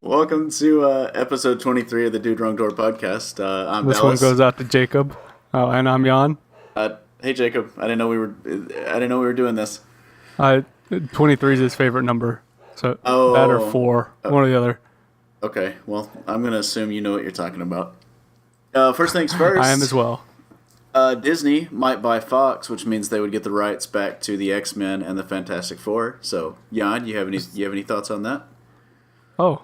Welcome to episode 23 of the Dude Wrong Door podcast. I'm This Dallas. one goes out to Jacob. Oh, and I'm Jan. Hey Jacob, I didn't know we were doing this. 23 is his favorite number. So Oh. that or 4, one or the other. Okay, well, I'm gonna assume you know what you're talking about. First things first. I am as well. Disney might buy Fox, which means they would get the rights back to the X-Men and the Fantastic Four. So, Jan, you have any thoughts on that? Oh.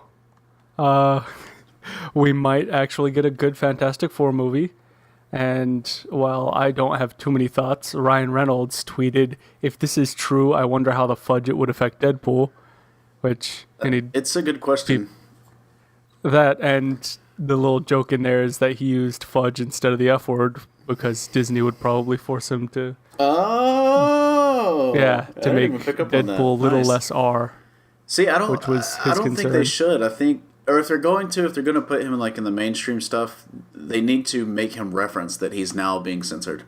We might actually get a good Fantastic Four movie. And while I don't have too many thoughts, Ryan Reynolds tweeted, "If this is true, I wonder how the fudge it would affect Deadpool." Which, It's a good question. that and the little joke in there is that he used fudge instead of the F word because Disney would probably force him to, Oh, to I didn't make even pick up on that. Deadpool a little Nice. less R. See, I don't. Which was I his don't think concern. they should. I think, or if they're going to put him in the mainstream stuff, they need to make him reference that he's now being censored.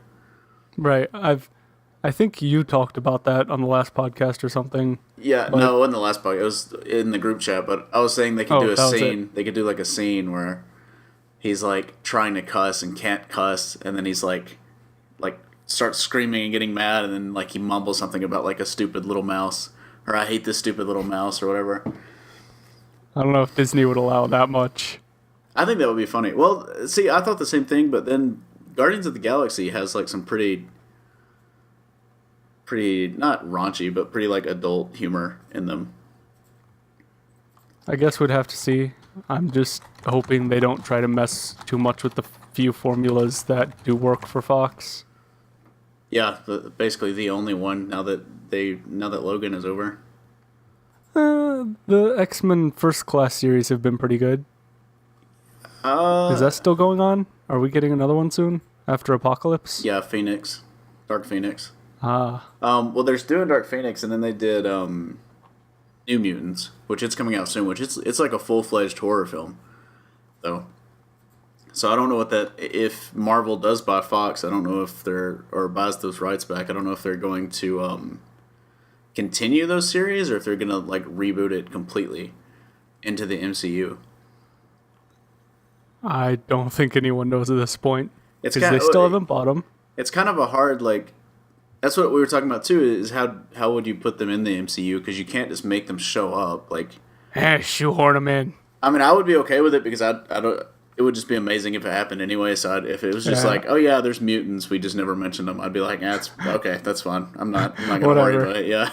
Right. I think you talked about that on the last podcast or something. Yeah, But- no, in the last podcast, it was in the group chat. But I was saying they could do a that was scene. They could do like a scene where he's like trying to cuss and can't cuss, and then he's like starts screaming and getting mad, and then like he mumbles something about like a stupid little mouse, or I hate this stupid little mouse, or whatever. I don't know if Disney would allow that much. I think that would be funny. Well, see, I thought the same thing, but then Guardians of the Galaxy has like some pretty not raunchy, but pretty like adult humor in them. I guess we'd have to see. I'm just hoping they don't try to mess too much with the few formulas that do work for Fox. Yeah, basically the only one now that Logan is over. The X-Men First Class series have been pretty good. Is that still going on? Are we getting another one soon? After Apocalypse? Yeah, Phoenix, Dark Phoenix. Ah. Well, they're doing Dark Phoenix, and then they did New Mutants, which it's coming out soon. Which it's like a full-fledged horror film, though. So I don't know if Marvel does buy Fox, I don't know if or buys those rights back. I don't know if they're going to continue those series or if they're gonna like reboot it completely into the MCU. I don't think anyone knows at this point. It's Because kind they still haven't bought them. It's kind of a hard like. That's what we were talking about too. Is how would you put them in the MCU? Because you can't just make them show up. Like, Shoehorn them in. I mean, I would be okay with it because I don't. It would just be amazing if it happened anyway. So if it was just Yeah. like, oh yeah, there's mutants, we just never mentioned them, I'd be like, that's okay, that's fine. I'm not gonna worry Whatever. about it. Yeah.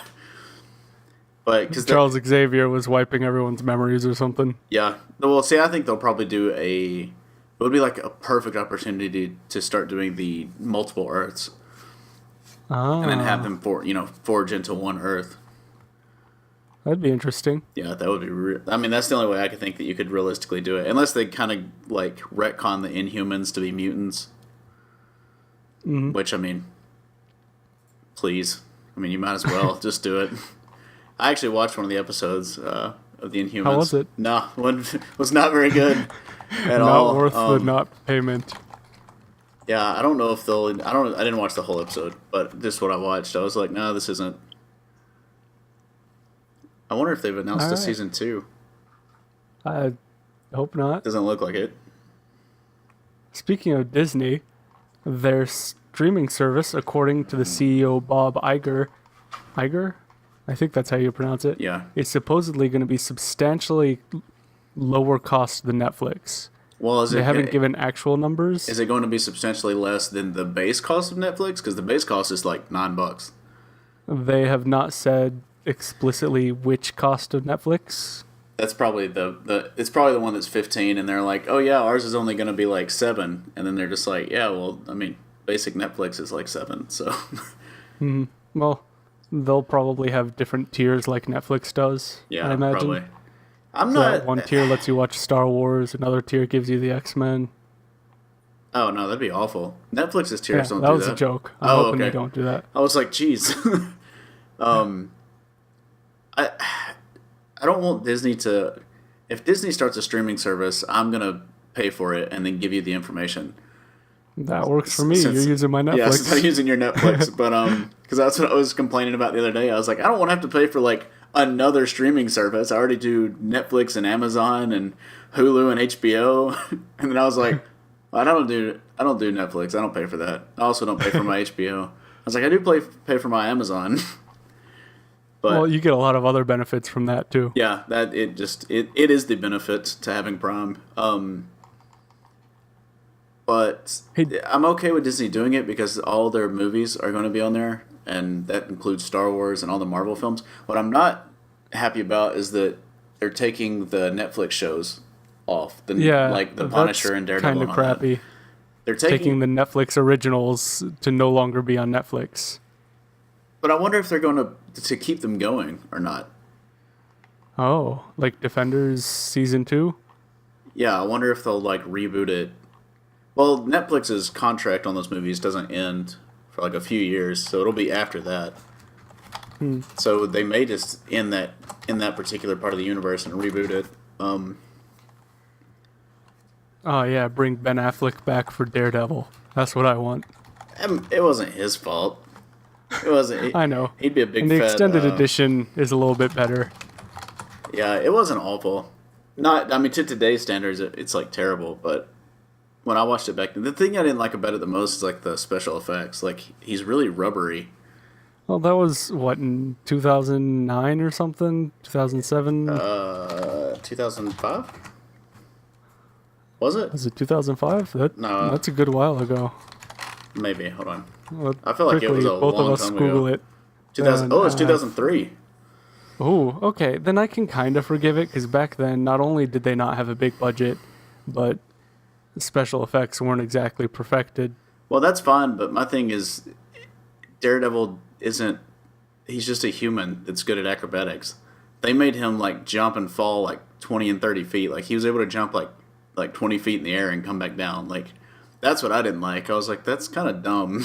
But because Charles Xavier was wiping everyone's memories or something. yeah, well, see, I think they'll probably do it would be like a perfect opportunity to start doing the multiple Earths and then have them forge into one Earth. That'd be interesting. Yeah, that would be. I mean, that's the only way I could think that you could realistically do it, unless they kind of like retcon the Inhumans to be mutants. Mm-hmm. Which I mean, please, I mean, you might as well just do it. I actually watched one of the episodes of the Inhumans. How was it? No, one was not very good at Not all. worth the not payment. Yeah, I don't know if they'll. I didn't watch the whole episode, but just what I watched, I was like, no, this isn't. I wonder if they've announced a Alright. season 2. I hope not. Doesn't look like it. Speaking of Disney, their streaming service, according to the CEO Bob Iger, I think that's how you pronounce it, Yeah. is supposedly going to be substantially lower cost than Netflix. Well, is They it haven't given actual numbers. Is it going to be substantially less than the base cost of Netflix? Because the base cost is like $9. They have not said explicitly which cost of Netflix. That's probably it's probably the one that's 15, and they're like, oh yeah, ours is only going to be like 7, and then they're just like, yeah, well, I mean, basic Netflix is like 7, so. Well, they'll probably have different tiers like Netflix does. Yeah, I imagine. probably. I'm So not. that one tier lets you watch Star Wars, another tier gives you the X-Men. Oh no, that'd be awful. Netflix's tiers don't that do was that. a joke. I'm Oh, hoping okay. they don't do that. I was like, geez. I don't want Disney to. If Disney starts a streaming service, I'm gonna pay for it and then give you the information. That works for me. Since- You're using my Netflix. Yeah, since I'm using your Netflix, but because that's what I was complaining about the other day. I was like, I don't want to have to pay for like another streaming service. I already do Netflix and Amazon and Hulu and HBO. And then I was like, I don't do Netflix. I don't pay for that. I also don't pay for my HBO. I was like, I do pay for my Amazon. But Well, you get a lot of other benefits from that too. yeah, that it is the benefit to having Prime. But Hey, I'm okay with Disney doing it because all their movies are going to be on there, and that includes Star Wars and all the Marvel films. What I'm not happy about is that they're taking the Netflix shows off. yeah, Like the that's Punisher and Daredevil. kind And of all that. crappy. They're Taking the Netflix originals to no longer be on Netflix. but I wonder if they're going to keep them going or not. Oh, like Defenders season 2? Yeah, I wonder if they'll like reboot it. Well, Netflix's contract on those movies doesn't end for like a few years, so it'll be after that. So they may just end that in that particular part of the universe and reboot it. Oh yeah, bring Ben Affleck back for Daredevil. That's what I want. It wasn't his fault. It wasn't. I know. He'd be a big And the fat, extended edition is a little bit better. Yeah, it wasn't awful. Not, I mean, to today's standards, it's like terrible. But when I watched it back then, the thing I didn't like about it the most is like the special effects. Like he's really rubbery. Well, that was what, in 2009 or something? 2007? 2005. Was it? Was it 2005? No. That's a good while ago. Maybe. Hold on. Well, I feel like it was a both long of us time Google ago. it. 2000. Then, Oh, it's 2003. Oh, okay. Then I can kind of forgive it because back then, not only did they not have a big budget, but the special effects weren't exactly perfected. Well, that's fine, but my thing is, Daredevil isn't. He's just a human that's good at acrobatics. They made him like jump and fall like 20 and 30 feet. Like he was able to jump like 20 feet in the air and come back down. Like that's what I didn't like. I was like, that's kind of dumb.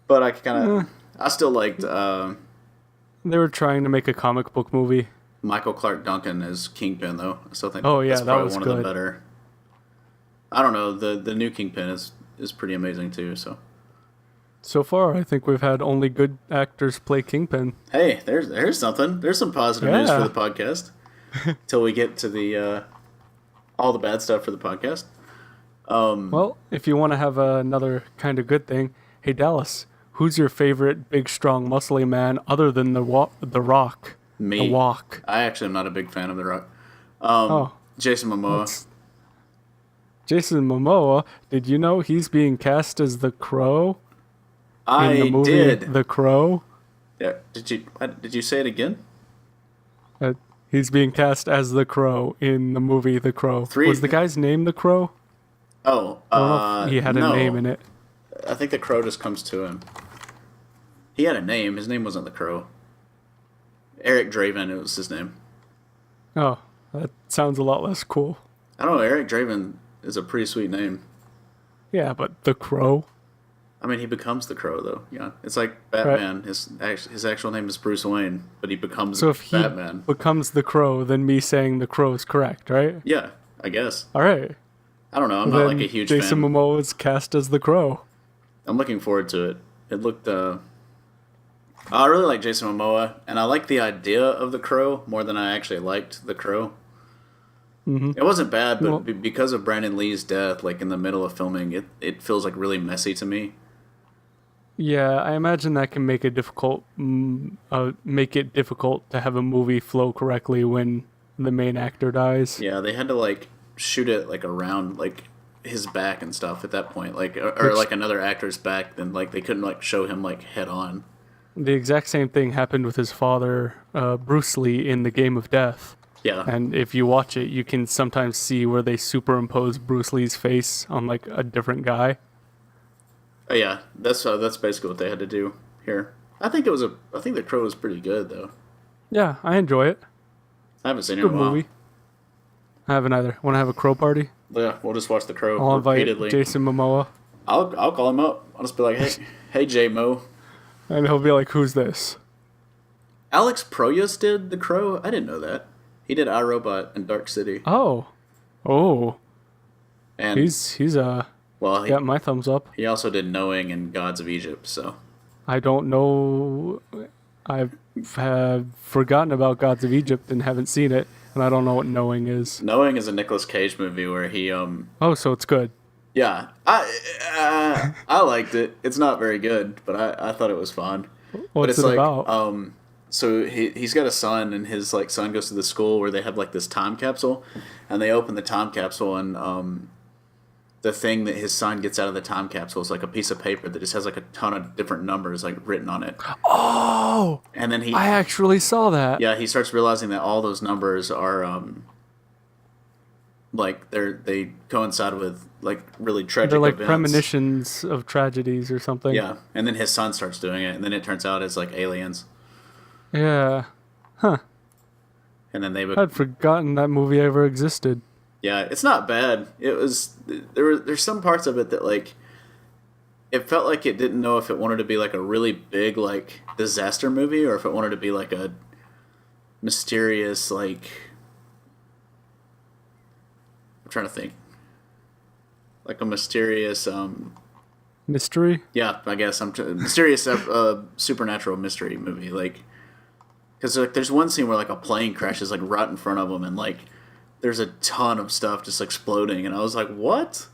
But I kind of, I still liked They were trying to make a comic book movie. Michael Clark Duncan as Kingpin, though. I still think Oh, yeah, that's that probably was one of the good. better. I don't know. The new Kingpin is pretty amazing too. So far, I think we've had only good actors play Kingpin. Hey, there's something. There's some positive news Yeah. for the podcast. Till we get to the all the bad stuff for the podcast. Well, if you want to have another kind of good thing, hey Dallas, who's your favorite big, strong, muscly man other than the Rock? Me. The Walk. I actually am not a big fan of The Rock. Oh, Jason Momoa. that's- Jason Momoa. Did you know he's being cast as the Crow in I the movie did. The Crow? Yeah, did you say it again? He's being cast as the Crow in the movie The Crow. Three- Was the guy's name the Crow? Oh, I don't know if he had no. a name in it. I think the Crow just comes to him. He had a name. His name wasn't the Crow. Eric Draven, it was his name. Oh, that sounds a lot less cool. I don't know. Eric Draven is a pretty sweet name. Yeah, but the Crow? I mean, he becomes the Crow, though. Yeah, it's like Batman. His actual name is Bruce Wayne, but he becomes So if he Batman. becomes the Crow, then me saying the Crow is correct, right? Yeah, I guess. All right. I don't know. I'm Then not like a huge Jason fan. Momoa is cast as the Crow. I'm looking forward to it. It looked. I really like Jason Momoa, and I like the idea of the Crow more than I actually liked the Crow. Mm-hmm. It wasn't bad, but Well- because of Brandon Lee's death, like in the middle of filming, it feels like really messy to me. Yeah, I imagine that can make it difficult to have a movie flow correctly when the main actor dies. Yeah, they had to like shoot it like around like his back and stuff at that point, like or Which- like another actor's back. Then like they couldn't like show him like head on. The exact same thing happened with his father, Bruce Lee, in The Game of Death. Yeah, And if you watch it, you can sometimes see where they superimpose Bruce Lee's face on like a different guy. oh, yeah. That's basically what they had to do here. I think the Crow was pretty good though. Yeah, I enjoy it. I haven't seen it in Good a while. movie. I haven't either. Want to have a Crow party? Yeah, we'll just watch the Crow I'll invite repeatedly. Jason Momoa, I'll call him up. I'll just be like, hey J Mo. and he'll be like, "Who's this?" Alex Proyas did the Crow. I didn't know that. He did iRobot and Dark City. Oh, And he's well, got my thumbs up. he also did Knowing and Gods of Egypt. So I don't know I have forgotten about Gods of Egypt and haven't seen it, and I don't know what Knowing is. Knowing is a Nicolas Cage movie where he Oh, so it's good. yeah, I liked it. It's not very good, but I thought it was fun. But What's it's it like about? so he's got a son, and his like son goes to the school where they have like this time capsule, and they open the time capsule, and the thing that his son gets out of the time capsule is like a piece of paper that just has like a ton of different numbers like written on it. Oh, And then I actually saw that. yeah, he starts realizing that all those numbers are like they coincide with like really tragic They're like events. premonitions of tragedies or something. Yeah, and then his son starts doing it, and then it turns out it's like aliens, Yeah. and then they I'd forgotten that movie ever existed. yeah, it's not bad. It was there's some parts of it that like it felt like it didn't know if it wanted to be like a really big like disaster movie or if it wanted to be like a mysterious like I'm trying to think like a mysterious Mystery? yeah I guess mysterious supernatural mystery movie like because like there's one scene where like a plane crashes like right in front of them and like there's a ton of stuff just exploding and I was like what.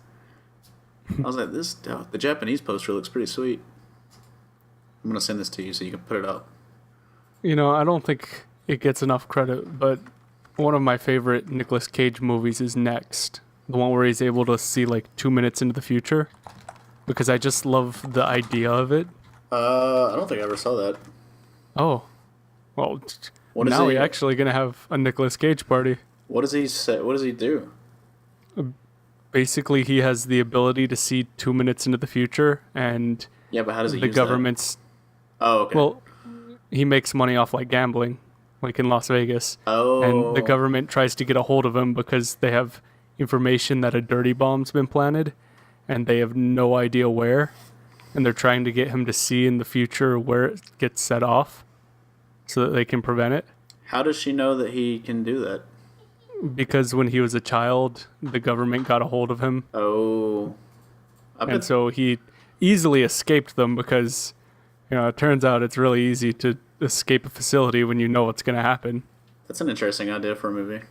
I was like, the Japanese poster looks pretty sweet. I'm going to send this to you so you can put it up. You know, I don't think it gets enough credit, but one of my favorite Nicolas Cage movies is Next. The one where he's able to see like 2 minutes into the future. Because I just love the idea of it. I don't think I ever saw that. Oh. Well, What is now he- we're actually going to have a Nicolas Cage party. What does he say? What does he do? Basically, he has the ability to see 2 minutes into the future, and Yeah, but how does he the use government's... that? Oh, okay. Well, he makes money off like gambling, like in Las Vegas. oh. And the government tries to get a hold of him because they have information that a dirty bomb's been planted, and they have no idea where. And they're trying to get him to see in the future where it gets set off so that they can prevent it. How does she know that he can do that? Because when he was a child, the government got a hold of him. Oh. I And bet so he easily escaped them because, you know, it turns out it's really easy to escape a facility when you know what's going to happen. that's an interesting idea for a movie.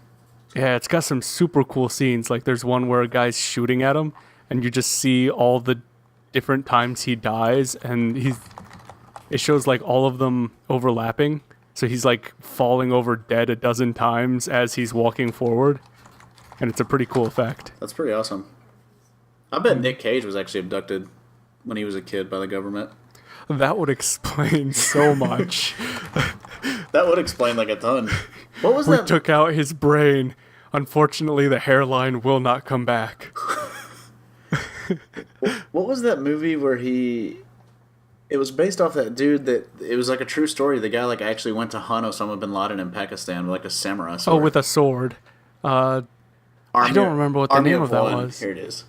Yeah, it's got some super cool scenes. Like there's one where a guy's shooting at him and you just see all the different times he dies and it shows like all of them overlapping. So he's like falling over dead a dozen times as he's walking forward. And it's a pretty cool effect. That's pretty awesome. I bet Nick Cage was actually abducted when he was a kid by the government. That would explain so much. That would explain like a ton. What was We that? took out his brain. Unfortunately, the hairline will not come back. What was that movie where he? It was based off that dude that it was like a true story. The guy like actually went to hunt Osama bin Laden in Pakistan with like a samurai Oh, sword. with a sword. I don't remember what the Army name of that One. was. Here it is.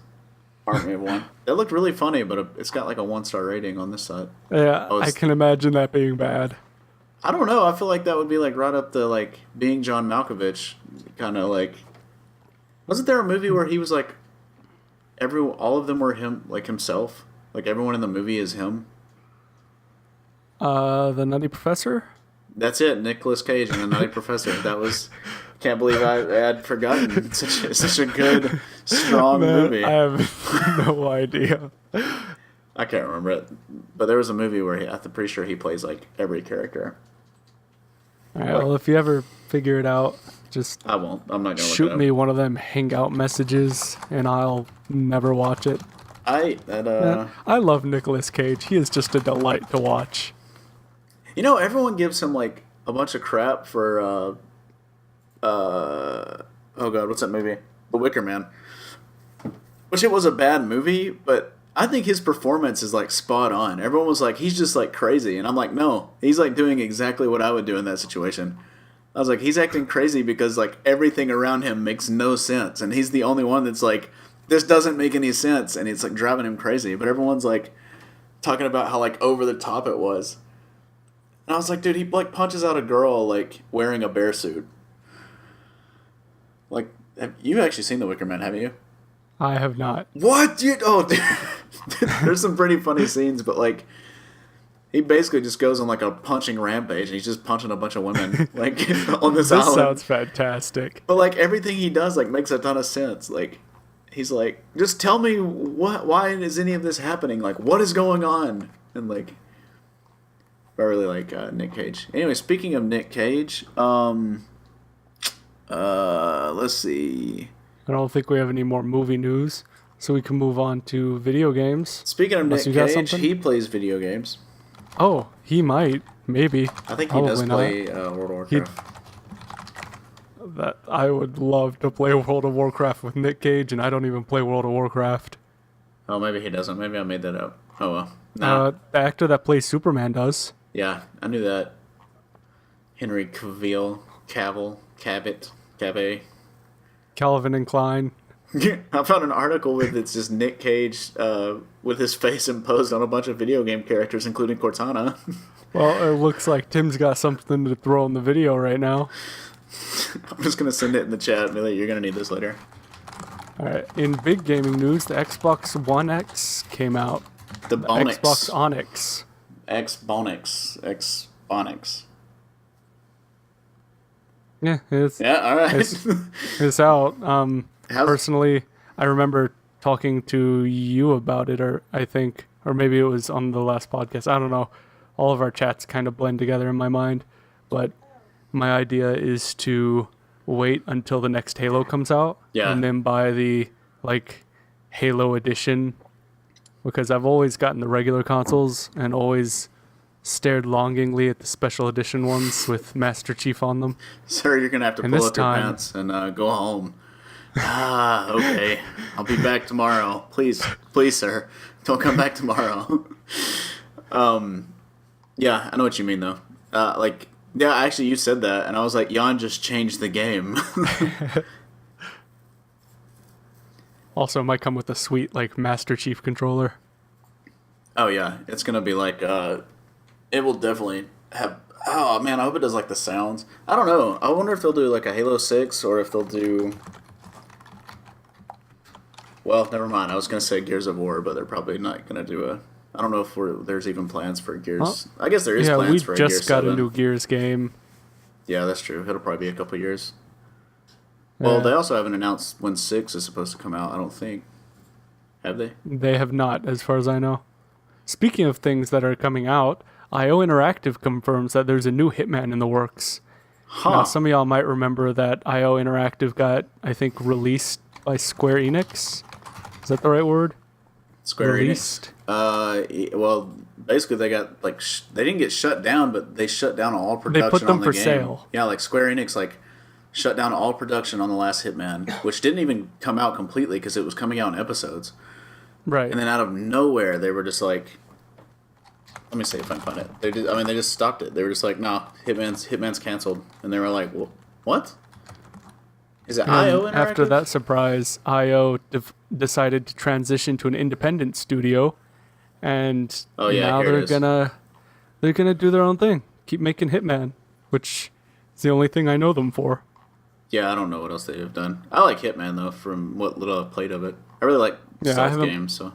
Army of One. That looked really funny, but it's got like a 1-star rating on this side. Yeah, Oh, I it's- can imagine that being bad. I don't know. I feel like that would be like right up to like being John Malkovich, kind of like. Wasn't there a movie where he was like, all of them were him, like himself, like everyone in the movie is him. The Nutty Professor? That's it, Nicolas Cage and the Nutty Professor. That was. Can't believe I had forgotten such a good, strong Man, movie. I have no idea. I can't remember it, but there was a movie where I'm pretty sure he plays like every character. All right, well, if you ever figure it out, just I won't. I'm not gonna look it shoot up. me one of them hangout messages, and I'll never watch it. I love Nicolas Cage. He is just a delight to watch. You know, everyone gives him like a bunch of crap for oh god, what's that movie? The Wicker Man. Which it was a bad movie, but I think his performance is like spot on. Everyone was like, he's just like crazy, and I'm like, no, he's like doing exactly what I would do in that situation. I was like, he's acting crazy because like everything around him makes no sense, and he's the only one that's like, this doesn't make any sense, and it's like driving him crazy. But everyone's like talking about how like over the top it was. And I was like, dude, he like punches out a girl like wearing a bear suit. Like, you've actually seen The Wicker Man, haven't you? I have not. What? Dude, oh, dude. There's some pretty funny scenes, but like, He basically just goes on like a punching rampage, and he's just punching a bunch of women like on this This island. sounds fantastic. But like everything he does like makes a ton of sense. Like he's like, just tell me why is any of this happening? Like what is going on? And like I really like Nick Cage. Anyway, speaking of Nick Cage, let's see. I don't think we have any more movie news, so we can move on to video games. Speaking of Unless Nick you got Cage, something? he plays video games. Oh, he might, maybe. I think he does Probably play World of Warcraft. That I would love to play World of Warcraft with Nick Cage, and I don't even play World of Warcraft. Oh, maybe he doesn't. Maybe I made that up. Oh well. Nah. The actor that plays Superman does. Yeah, I knew that. Henry Cavill. Calvin and Klein. I found an article with it's just Nick Cage with his face imposed on a bunch of video game characters, including Cortana. Well, it looks like Tim's got something to throw in the video right now. I'm just gonna send it in the chat. Millie, you're gonna need this later. All right. In big gaming news, the Xbox One X came out. The Bonix. Xbox Onyx. Xbonix. Yeah, it's Yeah, all right. it's out. How's- Personally, I remember talking to you about it, or I think, or maybe it was on the last podcast. I don't know. All of our chats kind of blend together in my mind, but my idea is to wait until the next Halo comes out, Yeah. and then buy the like Halo edition, because I've always gotten the regular consoles and always stared longingly at the special edition ones with Master Chief on them. Sir, you're gonna have to And pull this up your time- pants and go home. Okay. I'll be back tomorrow. Please, sir, don't come back tomorrow. Yeah, I know what you mean though. Yeah, actually, you said that, and I was like, Jan just changed the game. Also, it might come with a sweet like Master Chief controller. Oh yeah, it's gonna be like it will definitely have. Oh man, I hope it does like the sounds. I don't know. I wonder if they'll do like a Halo 6 or if they'll do. Well, never mind. I was gonna say Gears of War, but they're probably not gonna do a. I don't know if there's even plans for Gears. I guess there is Yeah, plans we for a just Gears got 7. a new Gears game. Yeah, that's true. It'll probably be a couple years. Well, Yeah. they also haven't announced when 6 is supposed to come out. I don't think. Have they? They have not, as far as I know. Speaking of things that are coming out, IO Interactive confirms that there's a new Hitman in the works. Huh. Now, some of y'all might remember that IO Interactive got, I think, released by Square Enix. Is that the right word? Square Released? Enix. Well, basically they got like they didn't get shut down, but they shut down all production. put them on the for game. sale. Yeah, like Square Enix like shut down all production on the last Hitman, which didn't even come out completely because it was coming out in episodes. Right. And then out of nowhere, they were just like, let me see if I can find it. They just stopped it. They were just like, nah, Hitman's canceled, and they were like, well, what? Is it And IO Interactive? after that surprise, IO decided to transition to an independent studio, and Oh, yeah, now here it they're gonna do their own thing. Keep making Hitman, which is the only thing I know them for. Yeah, I don't know what else they have done. I like Hitman though, from what little I've played of it. I really like Yeah, I stealth haven't- games. So,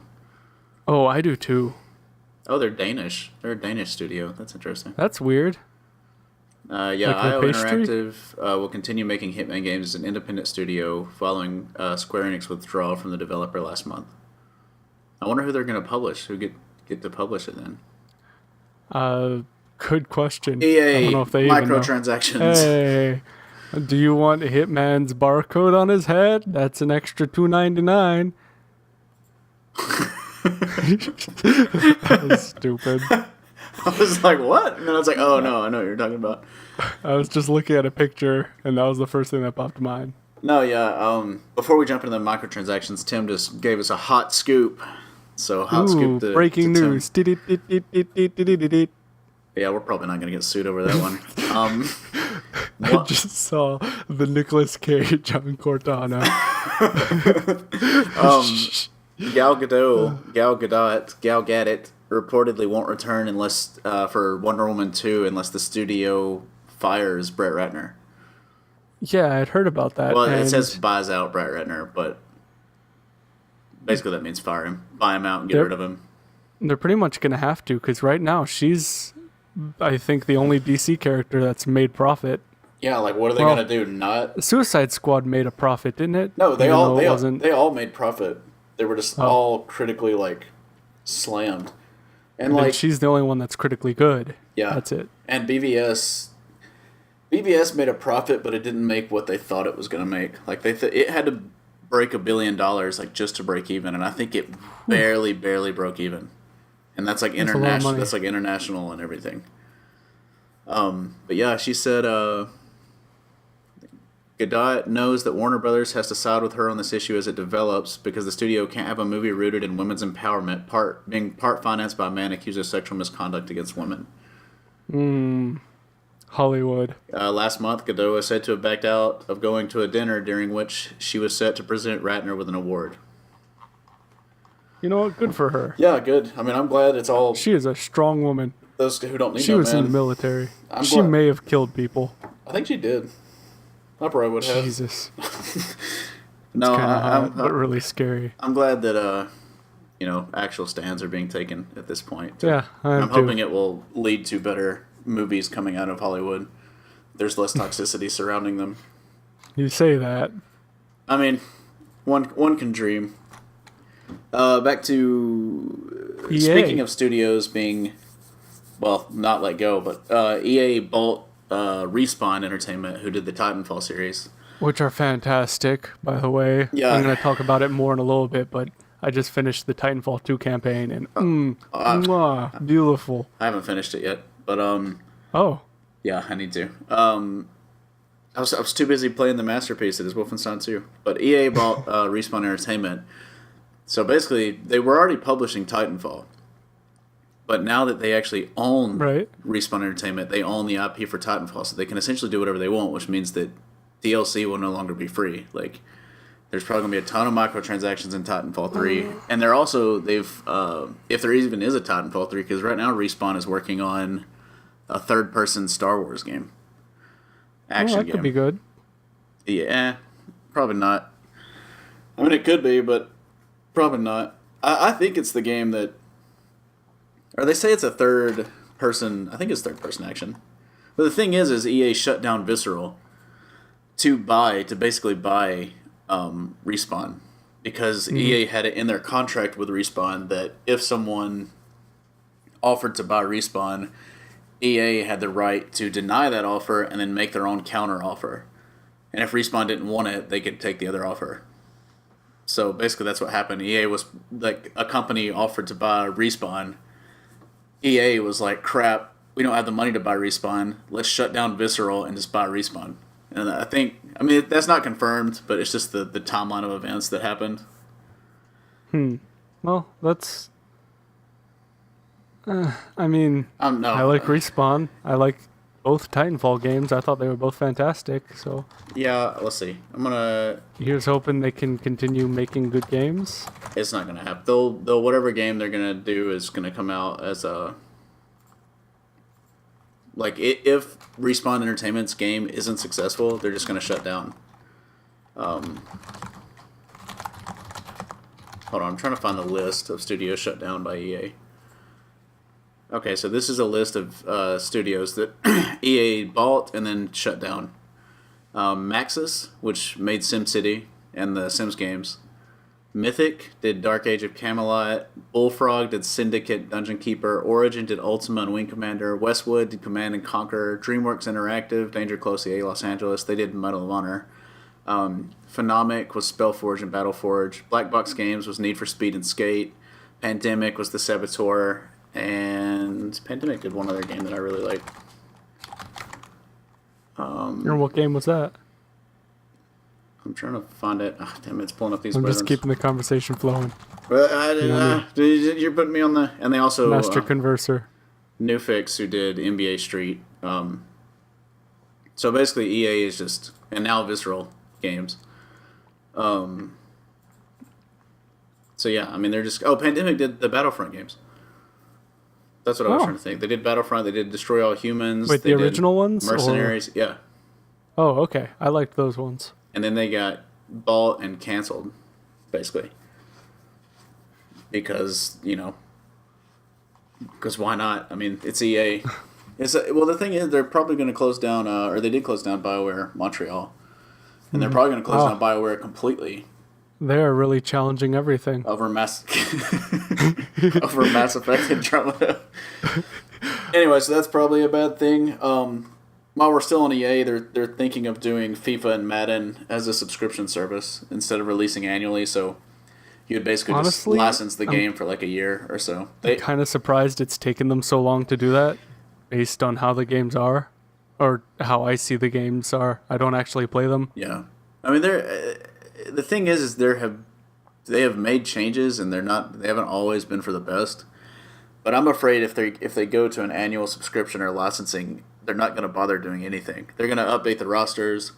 Oh, I do too. oh, they're Danish. They're a Danish studio. That's interesting. That's weird. Yeah, Like IO with pastry? Interactive will continue making Hitman games as an independent studio following Square Enix withdrawal from the developer last month. I wonder who they're going to publish. Who get to publish it then? Good question. I EA don't know if they even know. microtransactions. Hey, do you want Hitman's barcode on his head? That's an extra $2.99. That was stupid. I was like, what? And then I was like, oh no, I know what you're talking about. I was just looking at a picture, and that was the first thing that popped to mind. No, yeah. Before we jump into the microtransactions, Tim just gave us a hot scoop. So hot Ooh, scoop. breaking to Tim. news. Did-it-dit-dit-dit-dit-dit-dit. Yeah, we're probably not gonna get sued over that one. I just saw the Nicolas Cage on Cortana. Gal Gadot reportedly won't return unless for Wonder Woman 2 unless the studio fires Brett Ratner. Yeah, I'd heard about that. Well, it and says buys out Brett Ratner, but basically that means fire him, buy him out, and get Yep. rid of him. They're pretty much gonna have to, because right now she's, I think, the only DC character that's made profit. Yeah, like what are they Well, gonna do? Not Suicide Squad made a profit, didn't it? no, Even though it wasn't. they all made profit. They were just Oh, all critically like slammed, and and then like she's the only one that's critically good. yeah, That's it. and BVS made a profit, but it didn't make what they thought it was gonna make. Like it had to break $1 billion like just to break even, and I think it barely broke even, and that's like That's a lot of international. money. That's like international and everything. But yeah, she said Godot knows that Warner Brothers has to side with her on this issue as it develops because the studio can't have a movie rooted in women's empowerment, being part financed by a man accused of sexual misconduct against women. Hollywood. Last month, Godot is said to have backed out of going to a dinner during which she was set to present Ratner with an award. You know what? Good for her. Yeah, good. I mean, I'm glad it's all She is a strong woman. those who don't need She no was in the man. military. I'm She glad- may have killed people. I think she did. I probably would have. Jesus. No, Kind of hot, but I'm, really scary. I'm glad that actual stands are being taken at this point. Yeah, I am I'm too. hoping it will lead to better movies coming out of Hollywood. There's less toxicity surrounding them. You say that. I mean, one can dream. Back to EA. speaking of studios being, well, not let go, but EA bought Respawn Entertainment, who did the Titanfall series. Which are fantastic, by the way. Yeah. I'm going to talk about it more in a little bit, but I just finished the Titanfall 2 campaign, and mwah, beautiful. I haven't finished it yet, but Oh, yeah, I need to. I was too busy playing the masterpiece that is Wolfenstein 2. But EA bought Respawn Entertainment. So basically, they were already publishing Titanfall. But now that they actually own right. Respawn Entertainment, they own the IP for Titanfall. So they can essentially do whatever they want, which means that DLC will no longer be free. Like, there's probably going to be a ton of microtransactions in Titanfall 3. And they're also, if there even is a Titanfall 3, because right now Respawn is working on a third-person Star Wars game. Action Oh, that game. could be good. Yeah, probably not. I mean, it could be, but probably not. I think it's the game that, or they say it's a third person. I think it's third person action. But the thing is EA shut down Visceral to basically buy Respawn, because EA had it in their contract with Respawn that if someone offered to buy Respawn, EA had the right to deny that offer and then make their own counter offer. And if Respawn didn't want it, they could take the other offer. So basically that's what happened. EA was like, a company offered to buy Respawn. EA was like, crap, we don't have the money to buy Respawn. Let's shut down Visceral and just buy Respawn. And I mean, that's not confirmed, but it's just the timeline of events that happened. Well, that's... I mean, No, I like Respawn. I like both Titanfall games. I thought they were both fantastic, so yeah, let's see. here's hoping they can continue making good games. It's not gonna happen. They'll whatever game they're gonna do is gonna come out as a, like, if Respawn Entertainment's game isn't successful, they're just gonna shut down. Hold on, I'm trying to find the list of studios shut down by EA. Okay, so this is a list of studios that EA bought and then shut down. Maxis, which made SimCity and the Sims games. Mythic did Dark Age of Camelot. Bullfrog did Syndicate, Dungeon Keeper. Origin did Ultima and Wing Commander. Westwood did Command and Conquer. DreamWorks Interactive, Danger Close EA Los Angeles. They did Medal of Honor. Phenomic was Spellforge and Battleforge. Black Box Games was Need for Speed and Skate. Pandemic was The Saboteur. And Pandemic did one other game that I really liked. And what game was that? I'm trying to find it. Oh, damn, it's pulling up these I'm buttons. just keeping the conversation flowing. Well, you're putting me on the... And they also... Master Converser. Newfix, who did NBA Street. So basically, EA is just... And now Visceral Games. So yeah, I mean, they're just... Oh, Pandemic did the Battlefront games. That's what I was trying to think. They did Battlefront. They did Destroy All Humans. Wait, they the did original ones? Mercenaries. Yeah. Oh, okay. I liked those ones. And then they got bought and canceled, basically. Because, Because why not? I mean, it's EA. Well, the thing is, they're probably going to close down, or they did close down BioWare Montreal, and they're probably going to close down BioWare completely They are really challenging everything. over over Mass Effect Andromeda. Anyway, so that's probably a bad thing. While we're still on EA, they're thinking of doing FIFA and Madden as a subscription service instead of releasing annually. So you'd basically Honestly, just license the game for like a year or so. They Kind of surprised it's taken them so long to do that, based on how the games are, or how I see the games are. I don't actually play them. Yeah, I mean, the thing is they have made changes, and they haven't always been for the best. But I'm afraid if they go to an annual subscription or licensing, they're not going to bother doing anything. They're going to update the rosters,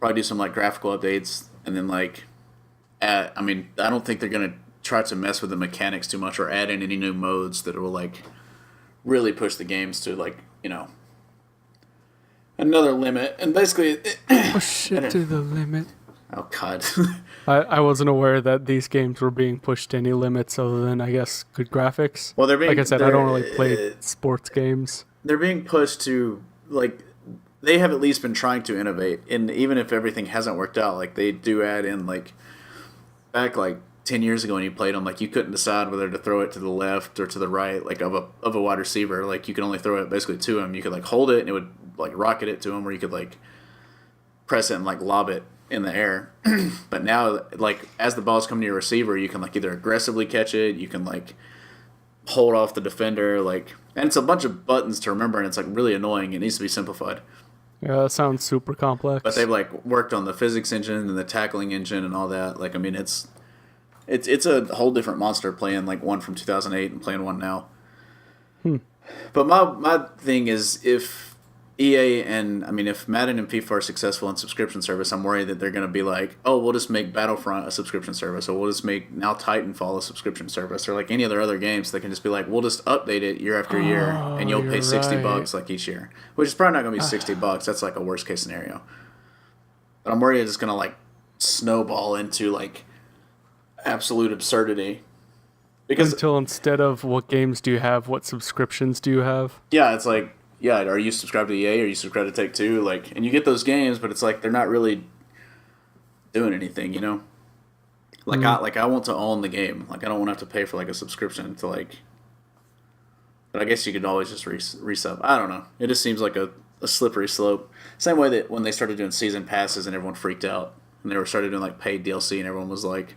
probably do some like graphical updates, and then like, I mean, I don't think they're going to try to mess with the mechanics too much or add in any new modes that will like really push the games to like another limit. And basically, Push it to the limit. oh god. I wasn't aware that these games were being pushed to any limits other than, I guess, good graphics. Well, they're being, like I said, I don't really play sports games. They're being pushed to like they have at least been trying to innovate, and even if everything hasn't worked out, like they do add in like back like 10 years ago when you played them, like you couldn't decide whether to throw it to the left or to the right, like of a wide receiver. Like you could only throw it basically to him. You could like hold it and it would like rocket it to him, or you could like press it and like lob it in the air. But now, like as the ball's coming to your receiver, you can like either aggressively catch it, you can like hold off the defender, like, and it's a bunch of buttons to remember, and it's like really annoying. It needs to be simplified. Yeah, that sounds super complex. But they've like worked on the physics engine and the tackling engine and all that. Like, I mean, it's a whole different monster playing like one from 2008 and playing one now. But my thing is, if EA and I mean, if Madden and FIFA are successful in subscription service, I'm worried that they're going to be like, oh, we'll just make Battlefront a subscription service, or we'll just make now Titanfall a subscription service, or like any other games. They can just be like, we'll just update it year after year, and you'll pay $60 like each year, which is probably not going to be $60. That's like a worst case scenario. But I'm worried it's going to like snowball into like absolute absurdity. Because until instead of what games do you have, what subscriptions do you have? yeah, it's like, yeah, are you subscribed to EA? Are you subscribed to Take-Two? Like, and you get those games, but it's like they're not really doing anything, you know? Like I want to own the game. Like I don't want to have to pay for like a subscription to like. But I guess you could always just resub. I don't know. It just seems like a slippery slope. Same way that when they started doing season passes and everyone freaked out, and they were started doing like paid DLC and everyone was like,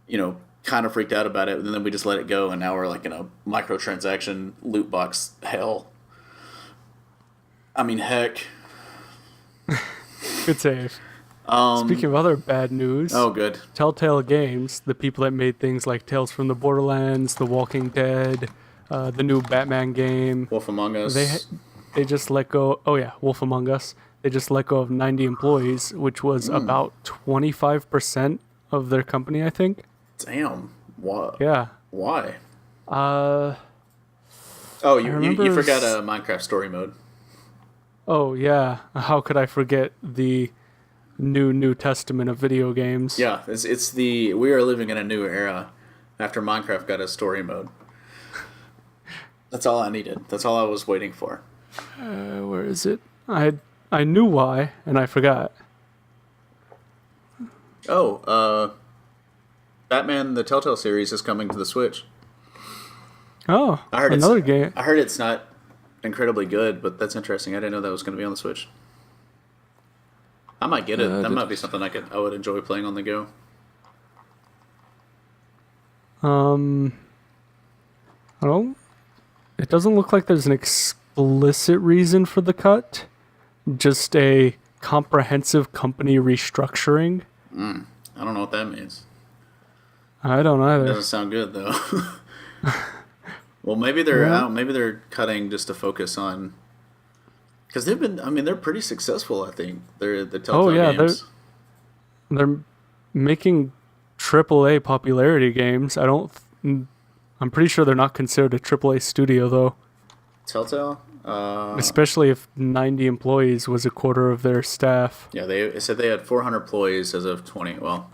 you know, kind of freaked out about it, and then we just let it go, and now we're like in a microtransaction loot box hell. I mean, heck. Good save. Speaking of other bad news, Oh, good. Telltale Games, the people that made things like Tales from the Borderlands, The Walking Dead, the new Batman game, Wolf Among Us. they just let go. Oh yeah, Wolf Among Us. They just let go of 90 employees, which was about 25% of their company, I think. Damn. What? Yeah. Why? Uh. Oh, I you remember forgot a Minecraft story mode. Oh yeah. How could I forget the New Testament of video games? Yeah, it's the we are living in a new era after Minecraft got a story mode. That's all I needed. That's all I was waiting for. Where is it? I knew why, and I forgot. Oh, Batman the Telltale series is coming to the Switch. Oh, I heard another game. I heard it's not incredibly good, but that's interesting. I didn't know that was going to be on the Switch. I might get it. That might be something I would enjoy playing on the go. I don't. It doesn't look like there's an explicit reason for the cut. Just a comprehensive company restructuring. I don't know what that means. I don't either. Doesn't sound good though. Well, maybe they're cutting just to focus on because they've been. I mean, they're pretty successful. I think they're the Telltale games. They're making AAA popularity games. I'm pretty sure they're not considered a AAA studio though. Telltale. Especially if 90 employees was a quarter of their staff. Yeah, they said they had 400 employees as of 20. Well,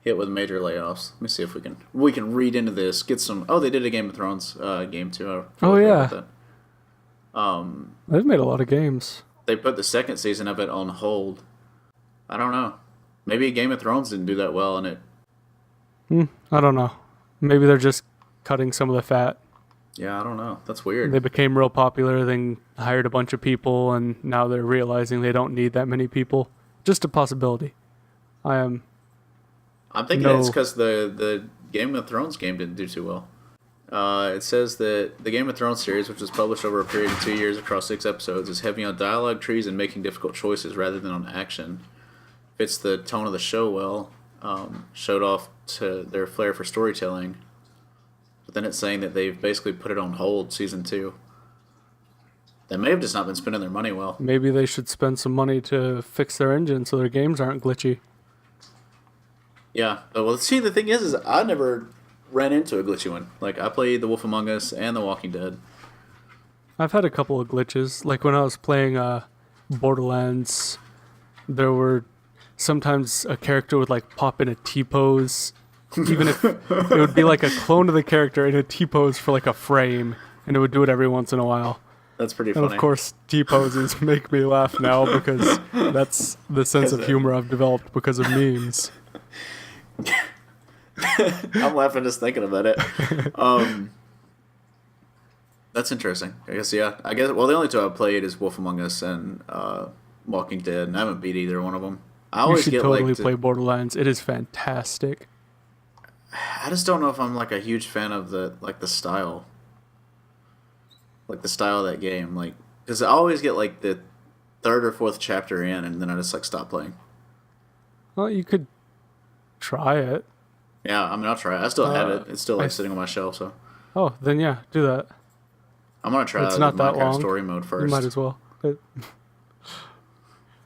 hit with major layoffs. Let me see if we can read into this. Get some. Oh, they did a Game of Thrones game too. I Oh forgot yeah, about that. they've made a lot of games. They put the second season of it on hold. I don't know. Maybe Game of Thrones didn't do that well, and it. I don't know. Maybe they're just cutting some of the fat. Yeah, I don't know. That's weird. They became real popular, then hired a bunch of people, and now they're realizing they don't need that many people. Just a possibility. I'm thinking it's because the Game of Thrones game didn't do too well. It says that the Game of Thrones series, which was published over a period of 2 years across 6 episodes, is heavy on dialogue trees and making difficult choices rather than on action. Fits the tone of the show well. Showed off to their flair for storytelling. But then it's saying that they've basically put it on hold, season 2. They may have just not been spending their money well. Maybe they should spend some money to fix their engine so their games aren't glitchy. Yeah. Well, see, the thing is I never ran into a glitchy one. Like, I played The Wolf Among Us and The Walking Dead. I've had a couple of glitches. Like when I was playing Borderlands, there were sometimes a character would like pop in a T-pose, even if it would be like a clone of the character in a T-pose for like a frame, and it would do it every once in a while. That's pretty funny. And of course, T-poses make me laugh now because that's the sense of humor I've developed because of memes. I'm laughing just thinking about it. That's interesting. I guess, yeah. Well, the only two I've played is Wolf Among Us and Walking Dead, and I haven't beat either one of them. You should totally play Borderlands. It is fantastic. I just don't know if I'm like a huge fan of the style. Like the style of that game. Like, because I always get like the third or fourth chapter in, and then I just like stop playing. Well, you could try it. Yeah, I mean, I'll try it. I still have it. It's still like sitting on my shelf, so. Oh, then yeah, do that. I'm gonna try it's the not that Minecraft long. story mode first. You might as well.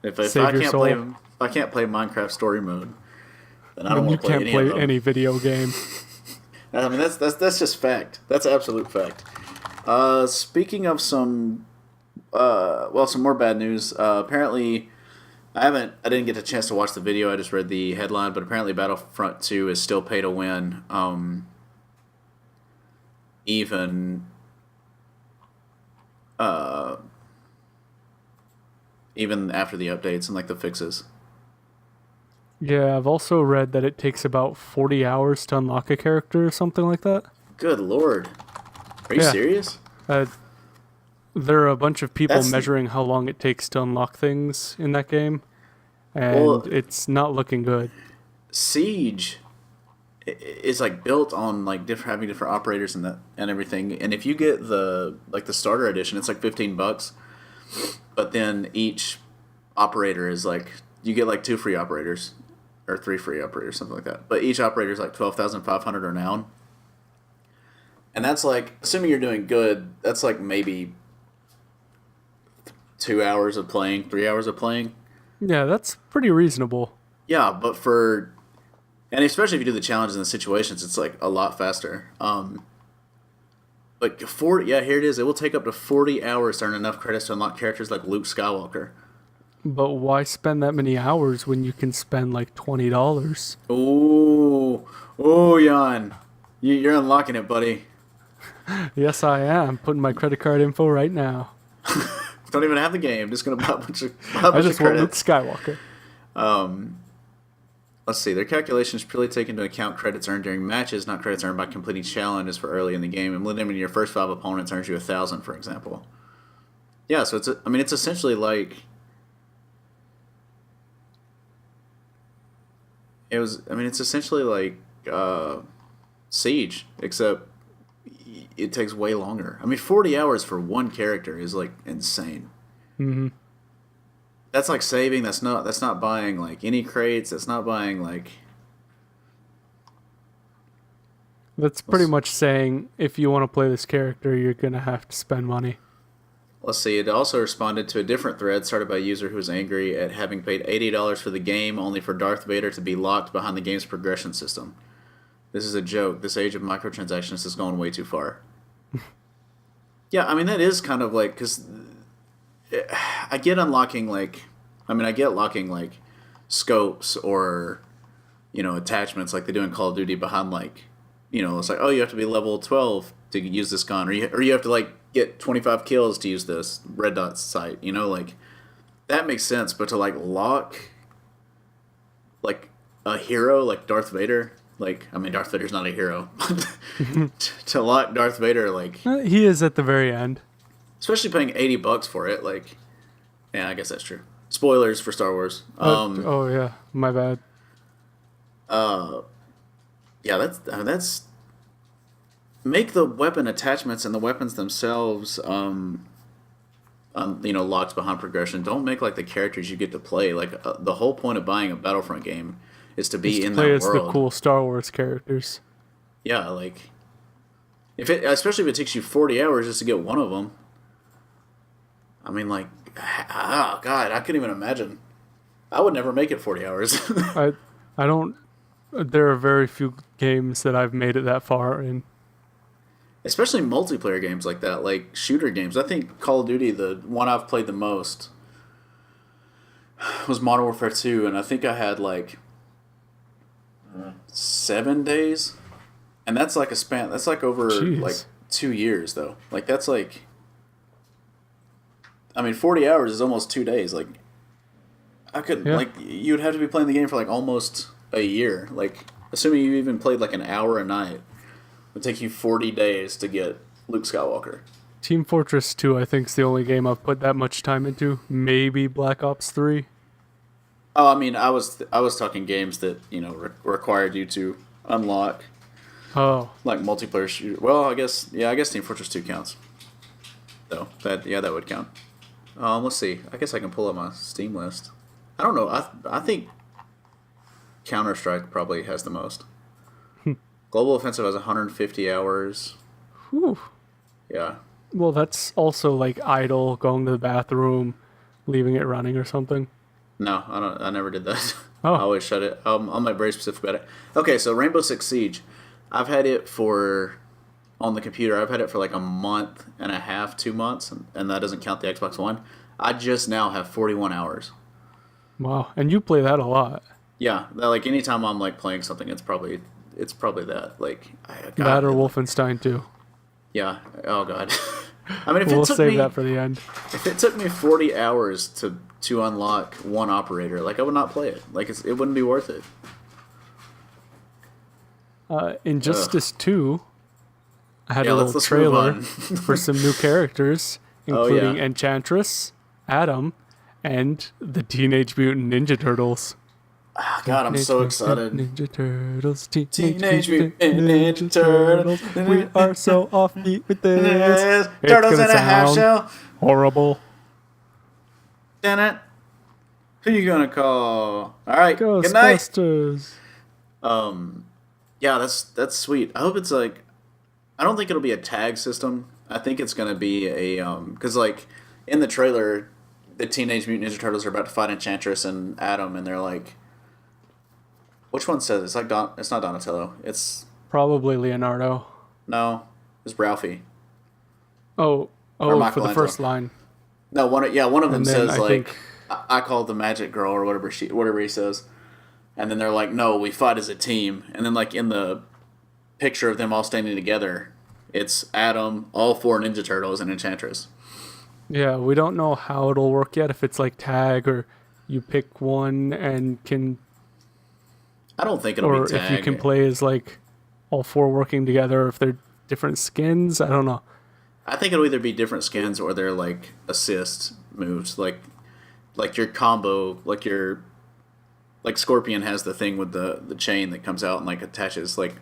If I can't play Minecraft story mode, then I don't want to play any of them. You can't play any video game. I mean, that's just fact. That's absolute fact. Speaking of some more bad news. Apparently, I didn't get a chance to watch the video. I just read the headline, but apparently Battlefront 2 is still pay to win. Even after the updates and like the fixes. Yeah, I've also read that it takes about 40 hours to unlock a character or something like that. Good lord. Are you serious? There are a bunch of people measuring how long it takes to unlock things in that game, and it's not looking good. Siege is like built on like having different operators and everything. And if you get the starter edition, it's like $15. But then each operator is like, you get like 2 free operators or 3 free operators, something like that. But each operator is like 12,500 renown. And that's like, assuming you're doing good, that's like maybe 2 hours of playing, 3 hours of playing. Yeah, that's pretty reasonable. Yeah, but and especially if you do the challenges and the situations, it's like a lot faster. Like here it is. It will take up to 40 hours to earn enough credits to unlock characters like Luke Skywalker. But why spend that many hours when you can spend like $20? Oh, Jan, you're unlocking it, buddy. Yes, I am. Putting my credit card info right now. Don't even have the game. Just gonna buy a bunch of I just want Luke Skywalker. Let's see. Their calculations purely take into account credits earned during matches, not credits earned by completing challenges for early in the game. And limiting your first 5 opponents earns you 1,000, for example. Yeah, so it's essentially like it's essentially like Siege, except it takes way longer. I mean, 40 hours for one character is like insane. Mm-hmm. That's like saving. That's not buying like any crates. That's not buying like. That's pretty much saying if you want to play this character, you're gonna have to spend money. Let's see. It also responded to a different thread started by a user who was angry at having paid $80 for the game only for Darth Vader to be locked behind the game's progression system. This is a joke. This age of microtransactions has gone way too far. Yeah, I mean that is kind of like because. I get unlocking locking like scopes or attachments like they do in Call of Duty behind like, it's like, oh, you have to be level 12 to use this gun, or you have to like get 25 kills to use this red dot sight. Like that makes sense, but to like lock like a hero like Darth Vader, like I mean Darth Vader's not a hero, to lock Darth Vader like He is at the very end. especially paying $80 for it, like yeah, I guess that's true. Spoilers for Star Wars. Oh yeah, my bad. Yeah, that's make the weapon attachments and the weapons themselves locked behind progression. Don't make like the characters you get to play. Like the whole point of buying a Battlefront game is to be in that play as world. the cool Star Wars characters. Yeah, like especially if it takes you 40 hours just to get one of them. I mean, like, oh god, I couldn't even imagine. I would never make it 40 hours. I don't. There are very few games that I've made it that far in. Especially multiplayer games like that, like shooter games. I think Call of Duty, the one I've played the most, was Modern Warfare 2, and I think I had like 7 days, and that's like a span. That's like over like 2 years though. Like that's like, I mean, 40 hours is almost 2 days. Like I could like you'd have to be playing the game for like almost a year. Like assuming you even played like an hour a night, it would take you 40 days to get Luke Skywalker. Team Fortress 2, I think, is the only game I've put that much time into. Maybe Black Ops 3. Oh, I mean, I was talking games that required you to unlock. Oh, Like multiplayer shooter. Well, I guess Team Fortress 2 counts. Though that would count. Let's see. I guess I can pull up my Steam list. I don't know. I think Counter-Strike probably has the most. Global Offensive has 150 hours. whew. Yeah. Well, that's also like idle, going to the bathroom, leaving it running or something. No, I don't. I never did that. Oh. I always shut it. I'm like very specific about it. Okay, so Rainbow Six Siege, I've had it on the computer. I've had it for like a month and a half, 2 months, and that doesn't count the Xbox One. I just now have 41 hours. Wow, and you play that a lot. Yeah, like anytime I'm like playing something, it's probably that. Like That or Wolfenstein 2. Yeah. Oh god. I mean, We'll save that for the end. If it took me 40 hours to unlock one operator, like I would not play it. Like it wouldn't be worth it. Injustice 2, I had Yeah, a let's little move trailer on. for some new characters, Oh, including yeah. Enchantress, Adam, and the Teenage Mutant Ninja Turtles. God, I'm so excited. Ninja Turtles, Teenage Mutant Ninja Turtles. We are so offbeat with this. It's Turtles gonna in a half sound shell. horrible. Damn it. Who you gonna call? All right. Good night. Ghostbusters. Yeah, that's sweet. I hope it's like, I don't think it'll be a tag system. I think it's gonna be a because like in the trailer, the Teenage Mutant Ninja Turtles are about to fight Enchantress and Adam, and they're like, which one says it's like it's not Donatello. It's Probably Leonardo. no, it's Ralphie. Oh, for the Michelangelo. first line. No, one of them And then says I like think- I call it the Magic Girl or whatever he says, and then they're like, no, we fight as a team, and then like in the picture of them all standing together, it's Adam, all 4 Ninja Turtles, and Enchantress. Yeah, we don't know how it'll work yet. If it's like tag or you pick one and can, I don't think it'll or be tag. if you can play as like all 4 working together. If they're different skins, I don't know. I think it'll either be different skins or they're like assist moves, like your combo, like Scorpion has the thing with the chain that comes out and like attaches like.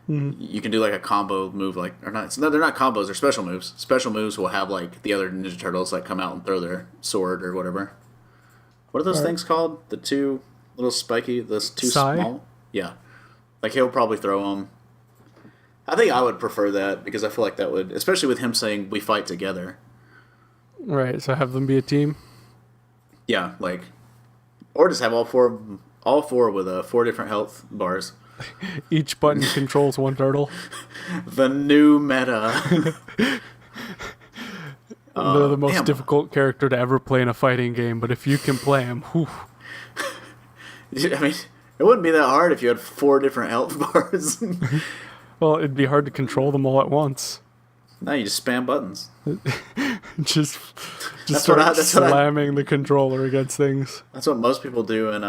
You can do like a combo move, like or not. No, they're not combos. They're special moves. Special moves will have like the other Ninja Turtles like come out and throw their sword or whatever. What are those things called? The 2 little spiky, those 2 Sai? small. Yeah, like he'll probably throw them. I think I would prefer that because I feel like that would, especially with him saying we fight together. Right, so have them be a team. Yeah, like, or just have all four with 4 different health bars. Each button controls one turtle. The new meta. They're the most damn. difficult character to ever play in a fighting game, but if you can play them, whew, I mean, It wouldn't be that hard if you had 4 different health bars. Well, it'd be hard to control them all at once. No, you just spam buttons. just That's start what I- that's what I- slamming the controller against things. That's what most people do in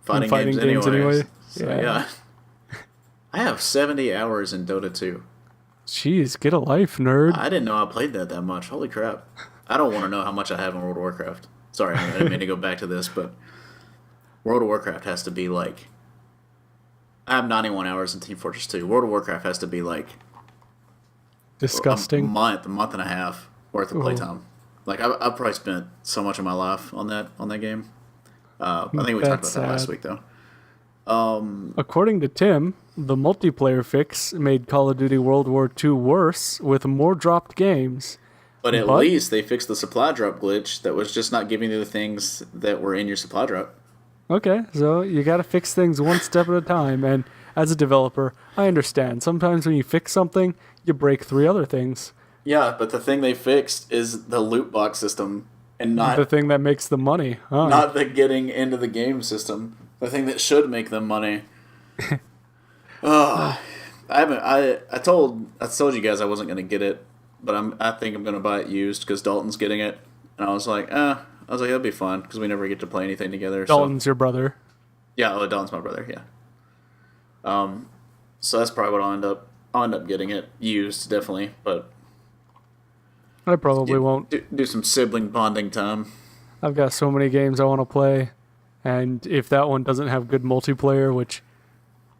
fighting, fighting games games anyway. So, Yeah. yeah. I have 70 hours in Dota 2. Jeez, get a life, nerd. I didn't know I played that much. Holy crap. I don't want to know how much I have in World of Warcraft. Sorry, I didn't mean to go back to this, but World of Warcraft has to be like... I have 91 hours in Team Fortress 2. World of Warcraft has to be like... Disgusting. A month and a half worth of playtime. Like, I've probably spent so much of my life on that game. I think we talked about that last week, though. According to Tim, the multiplayer fix made Call of Duty World War II worse with more dropped games. But at least they fixed the supply drop glitch that was just not giving you the things that were in your supply drop. Okay, so you gotta fix things one step at a time, and as a developer, I understand. Sometimes when you fix something, you break 3 other things. Yeah, but the thing they fixed is the loot box system, and not The thing that makes the money. Huh? not the getting into the game system. The thing that should make them money. Oh, I told you guys I wasn't gonna get it, but I think I'm gonna buy it used because Dalton's getting it, and I was like, that'll be fun because we never get to play anything together. Dalton's your brother. Yeah, Dalton's my brother. Yeah. So that's probably what I'll end up getting it used, definitely, but I probably won't. do some sibling bonding time. I've got so many games I want to play, and if that one doesn't have good multiplayer, which,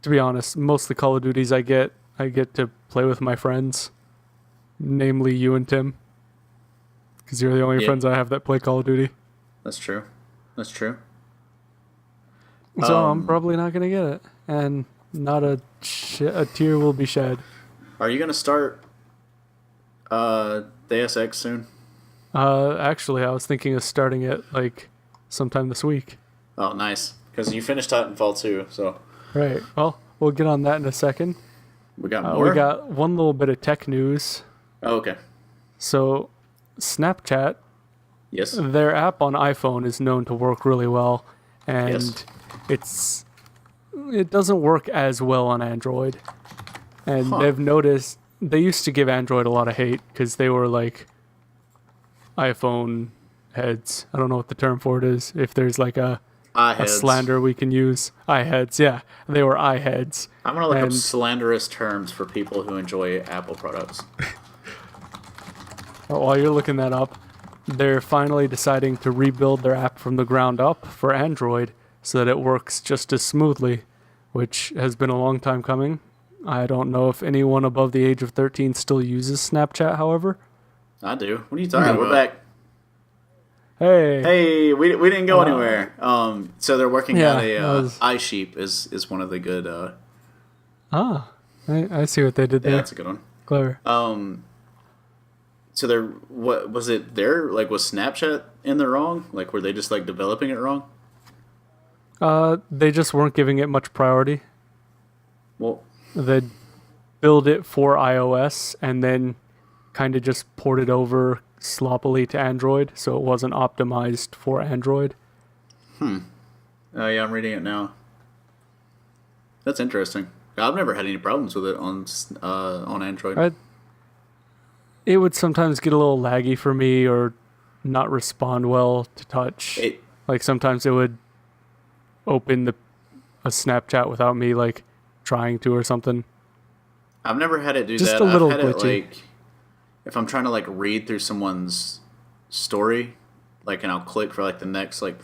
to be honest, most of the Call of Duties I get to play with my friends, namely you and Tim, because you're the only friends I have that play Call of Duty. That's true. That's true. So I'm probably not gonna get it, and not a tear will be shed. Are you gonna start Deus Ex soon? Actually, I was thinking of starting it like sometime this week. Oh, nice. Because you finished Titanfall 2, so Right. Well, we'll get on that in a second. we got more. We got one little bit of tech news. Oh, okay. So, Snapchat, Yes. their app on iPhone is known to work really well, and Yes. it doesn't work as well on Android. And they've noticed they used to give Android a lot of hate because they were like iPhone heads. I don't know what the term for it is. If there's like a slander we can use, iHeads. Yeah, they were iHeads. I'm gonna look up slanderous terms for people who enjoy Apple products. While you're looking that up, they're finally deciding to rebuild their app from the ground up for Android so that it works just as smoothly, which has been a long time coming. I don't know if anyone above the age of 13 still uses Snapchat, however. I do. What are you talking about? We're back. Hey, we didn't go anywhere. So they're working Yeah, on that was- iSheep is one of the good. I see what they did Yeah, there. that's a good one. Clever. So they're what was it? There like was Snapchat in the wrong? Like were they just like developing it wrong? They just weren't giving it much priority. Well, They'd build it for iOS and then kind of just port it over sloppily to Android, so it wasn't optimized for Android. oh yeah, I'm reading it now. That's interesting. I've never had any problems with it on Android. It would sometimes get a little laggy for me or not respond well to touch. Like sometimes it would open a Snapchat without me like trying to or something. I've never had it do Just that. a little I've had glitchy. it like if I'm trying to like read through someone's story, like and I'll click for like the next like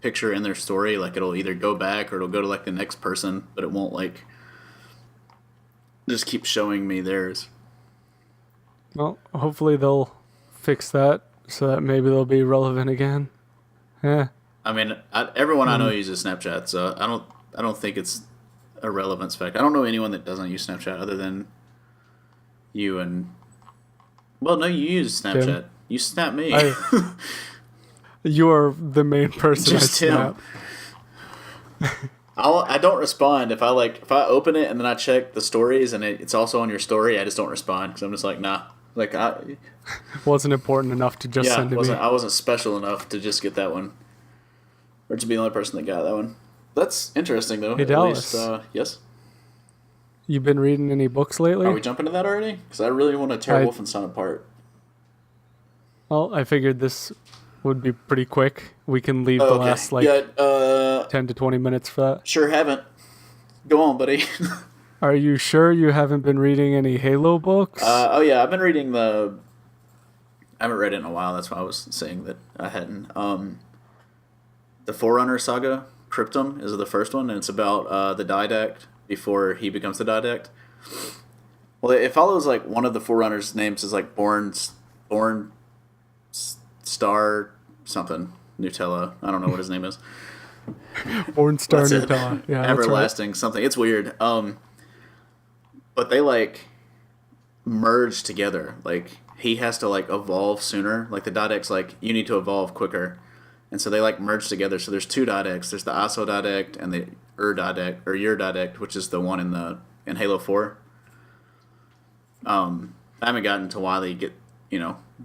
picture in their story, like it'll either go back or it'll go to like the next person, but it won't like just keep showing me theirs. Well, hopefully they'll fix that so that maybe they'll be relevant again. Yeah. I mean, everyone I know uses Snapchat, so I don't think it's a relevance factor. I don't know anyone that doesn't use Snapchat other than you and. Well, no, you use Snapchat. Tim. You snap me. You are the main person. Just I him. snap. I don't respond if I open it and then I check the stories and it's also on your story. I just don't respond because I'm just like nah. Like Wasn't important enough to just send to me. I wasn't special enough to just get that one, or to be the only person that got that one. That's interesting, though. Hey, At Dallas. least, yes. You been reading any books lately? Are we jumping to that already? Because I really want to tear I- Wolfenstein apart. Well, I figured this would be pretty quick. We can leave the Okay. last, like, Yeah, 10 to 20 minutes for that. sure haven't. Go on, buddy. Are you sure you haven't been reading any Halo books? Oh, yeah, I've been reading the... I haven't read it in a while, that's why I was saying that I hadn't. The Forerunner saga, Cryptum, is the first one, and it's about the Didact before he becomes the Didact. Well, it follows, like, one of the Forerunners' names is, like, Born Star something. Nutella. I don't know what his name is. Born Star That's it. Nutella. Yeah, that's Everlasting something. It's weird. But they, like, merge together. Like, he has to, like, evolve sooner. Like, the Didact's like, you need to evolve quicker. And so they, like, merge together. So there's two Didacts. There's the ISO Didact and the Didact, or Ur Didact, which is the one in Halo 4. I haven't gotten to why they get,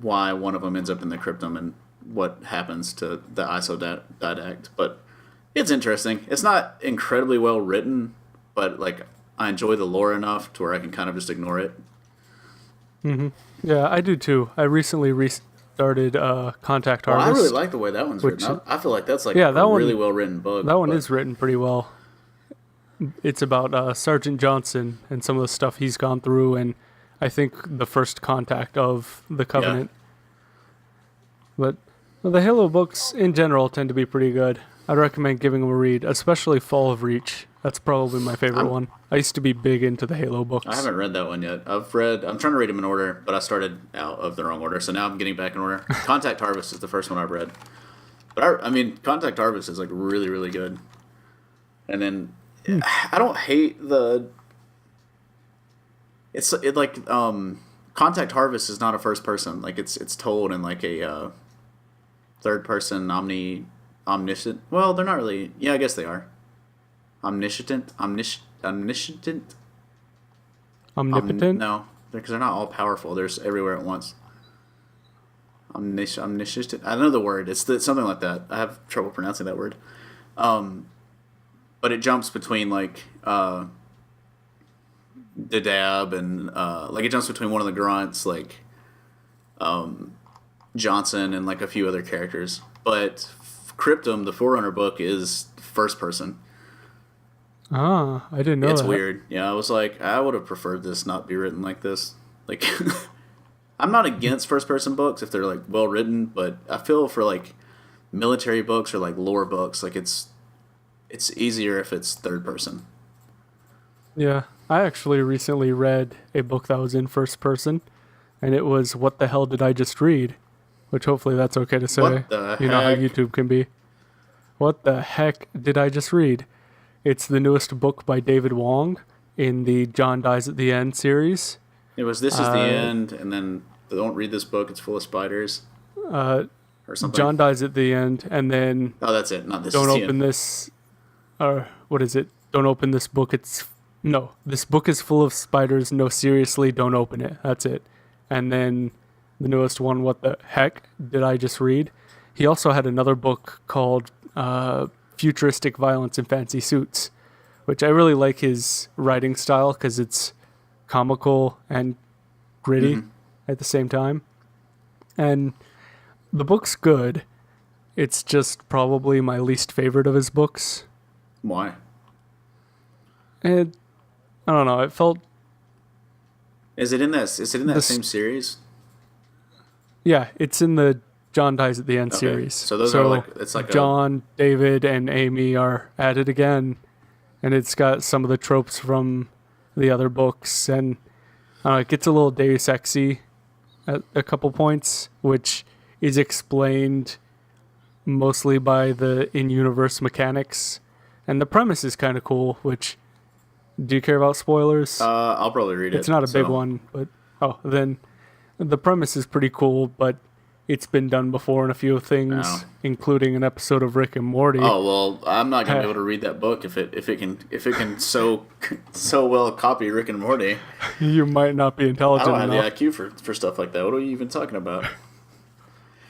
why one of them ends up in the Cryptum and what happens to the ISO Didact. But it's interesting. It's not incredibly well written, but, like, I enjoy the lore enough to where I can kind of just ignore it. right. Yeah, I do too. I recently restarted Contact Well, Harvest. I really like the way that one's written. I feel like that's like Yeah, a that one- really well written book. That one but- is written pretty well. It's about Sergeant Johnson and some of the stuff he's gone through, and I think the first contact of the Covenant. But the Halo books in general tend to be pretty good. I'd recommend giving them a read, especially Fall of Reach. That's probably my favorite one. I used to be big into the Halo books. I haven't read that one yet. I'm trying to read them in order, but I started out of the wrong order, so now I'm getting back in order. Contact Harvest is the first one I've read. But I mean, Contact Harvest is, like, really, really good. And then, I don't hate Contact Harvest is not a first person. Like, it's told in, like, a third person omniscient. Well, they're not really. Yeah, I guess they are. Omniscient. Omnipotent? No, because they're not all powerful. They're just everywhere at once. Omniscient. I know the word. It's something like that. I have trouble pronouncing that word. But it jumps between, like, the dab and like, it jumps between one of the grunts, like, Johnson and, like, a few other characters. But Cryptum, the Forerunner book, is first person. Ah, I didn't know It's that. weird. Yeah, I was like, I would have preferred this not be written like this. Like, I'm not against first person books if they're, like, well written, but I feel for, like, military books or, like, lore books, like, it's easier if it's third person. Yeah, I actually recently read a book that was in first person, and it was What the Hell Did I Just Read? Which hopefully that's okay to say. What the You know how heck? YouTube can be. What the heck did I just read? It's the newest book by David Wong in the John Dies at the End series. It was This Is the End, and then don't read this book, it's full of spiders. Or something. John Dies at the End, and then Oh, that's it. Not This don't Is the open End. this, or what is it? Don't open this book. This book is full of spiders. No, seriously, don't open it. That's it. And then the newest one, What the Heck Did I Just Read? He also had another book called Futuristic Violence in Fancy Suits, which I really like his writing style because it's comical and gritty at the same time. And the book's good. It's just probably my least favorite of his books. Why? And I don't know. It felt, Is it in that same series? yeah, it's in the John Dies at the End Okay. series. So those are like, it's like John, David, and Amy are at it again, and it's got some of the tropes from the other books, and I don't know, it gets a little Deus Ex-y at a couple points, which is explained mostly by the in-universe mechanics, and the premise is kind of cool. Which, do you care about spoilers? I'll probably read it. It's not a big so. one, but then the premise is pretty cool, but it's been done before in a few things, Oh. including an episode of Rick and Morty. Oh well, I'm not gonna be able to read that book if it can so well copy Rick and Morty. You might not be I intelligent don't have enough. the IQ for stuff like that. What are you even talking about?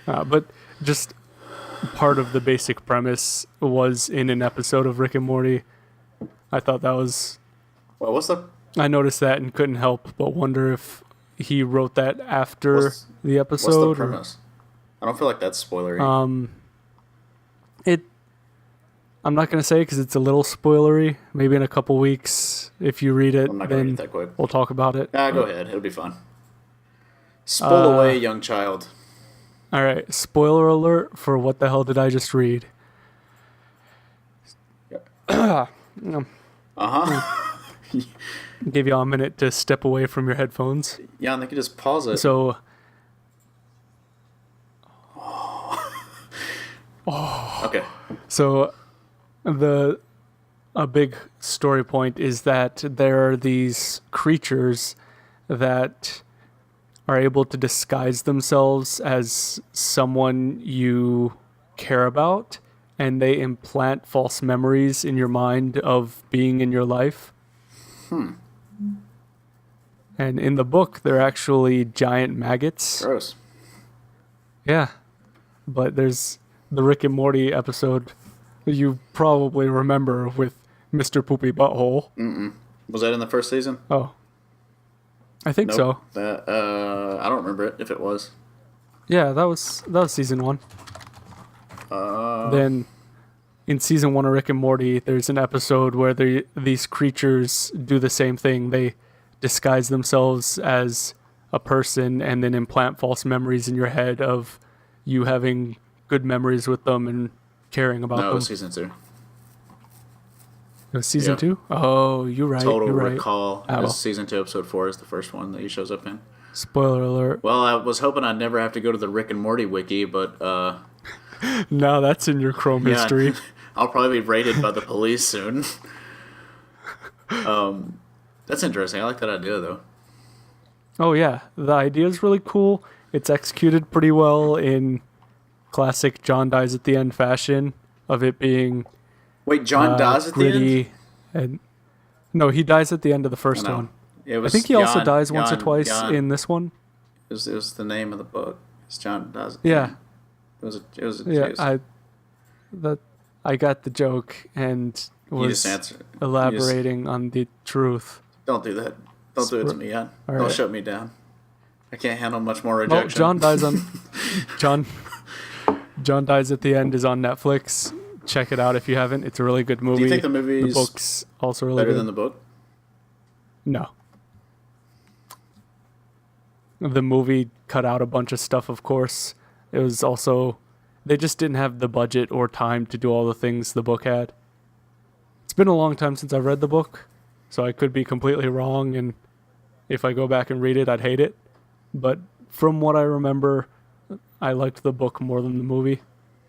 But just part of the basic premise was in an episode of Rick and Morty. I thought that was. Well, I noticed that and couldn't help but wonder if he wrote that after what's the episode. what's the premise? I don't feel like that's spoilery. It. I'm not gonna say because it's a little spoilery. Maybe in a couple weeks, if you read it, I'm not gonna read then it that quick. we'll talk about it. Go ahead. It'll be fun. Spoil away, young child. All right, spoiler alert for what the hell did I just read? Give y'all a minute to step away from your headphones. Yeah, and they can just pause it. So, Okay. so a big story point is that there are these creatures that are able to disguise themselves as someone you care about, and they implant false memories in your mind of being in your life. And in the book, they're actually giant maggots. Gross. Yeah. But there's the Rick and Morty episode that you probably remember with Mr. Poopy Butthole. Was that in the first season? Oh. I think so. I don't remember it, if it was. Yeah, that was season 1. Then in season 1 of Rick and Morty, there's an episode where these creatures do the same thing. They disguise themselves as a person and then implant false memories in your head of you having good memories with them and caring about No, it them. was season 2. It was season Yeah. 2? Oh, you're right. Total you're right. Recall. Oh. Season 2, episode 4 is the first one that he shows up in. Spoiler alert. Well, I was hoping I'd never have to go to the Rick and Morty wiki, but Now that's in your Chrome yeah, history. I'll probably be raided by the police soon. That's interesting. I like that idea, though. Oh yeah, the idea is really cool. It's executed pretty well in classic John dies at the end fashion of it being Wait, John dies at the gritty end? and no, he dies at the end of the first No. one. It I was think he also Jan- dies once or Jan- twice Jan- in this one. It was the name of the book. It's John dies at the Yeah, end. It was a yeah. I got the joke and You was just answer. elaborating on the truth. Don't do that. Don't do it to me yet. All Don't right. shut me down. I can't handle much more Well, rejection. John dies on John dies at the end is on Netflix. Check it out if you haven't. It's a really good movie. Do you think the movie's book's also really better good? than the book? No. The movie cut out a bunch of stuff, of course. It was also they just didn't have the budget or time to do all the things the book had. It's been a long time since I've read the book, so I could be completely wrong, and if I go back and read it, I'd hate it. But from what I remember, I liked the book more than the movie,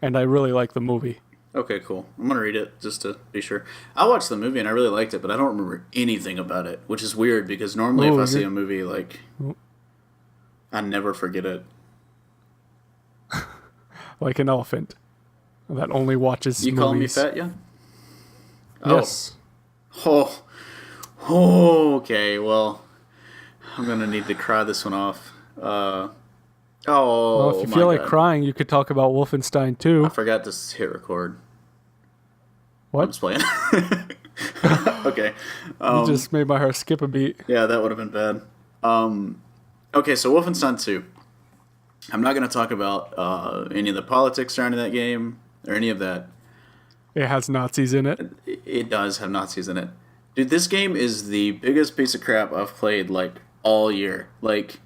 and I really like the movie. Okay, cool. I'm gonna read it just to be sure. I watched the movie and I really liked it, but I don't remember anything about it, which is weird because normally if I see a movie, like, I never forget it. Like an elephant that only watches You movies. calling me fat, yeah? Yes. Oh, okay. Well, I'm gonna need to cry this one off. Well, if you my feel like God. crying, you could talk about Wolfenstein 2. I forgot to hit record. I'm What? just playing. Okay. You just made my heart skip a beat. Yeah, that would have been bad. Okay, so Wolfenstein 2. I'm not going to talk about any of the politics surrounding that game or any of that. It has Nazis in it. It does have Nazis in it. Dude, this game is the biggest piece of crap I've played, like, all year. Like,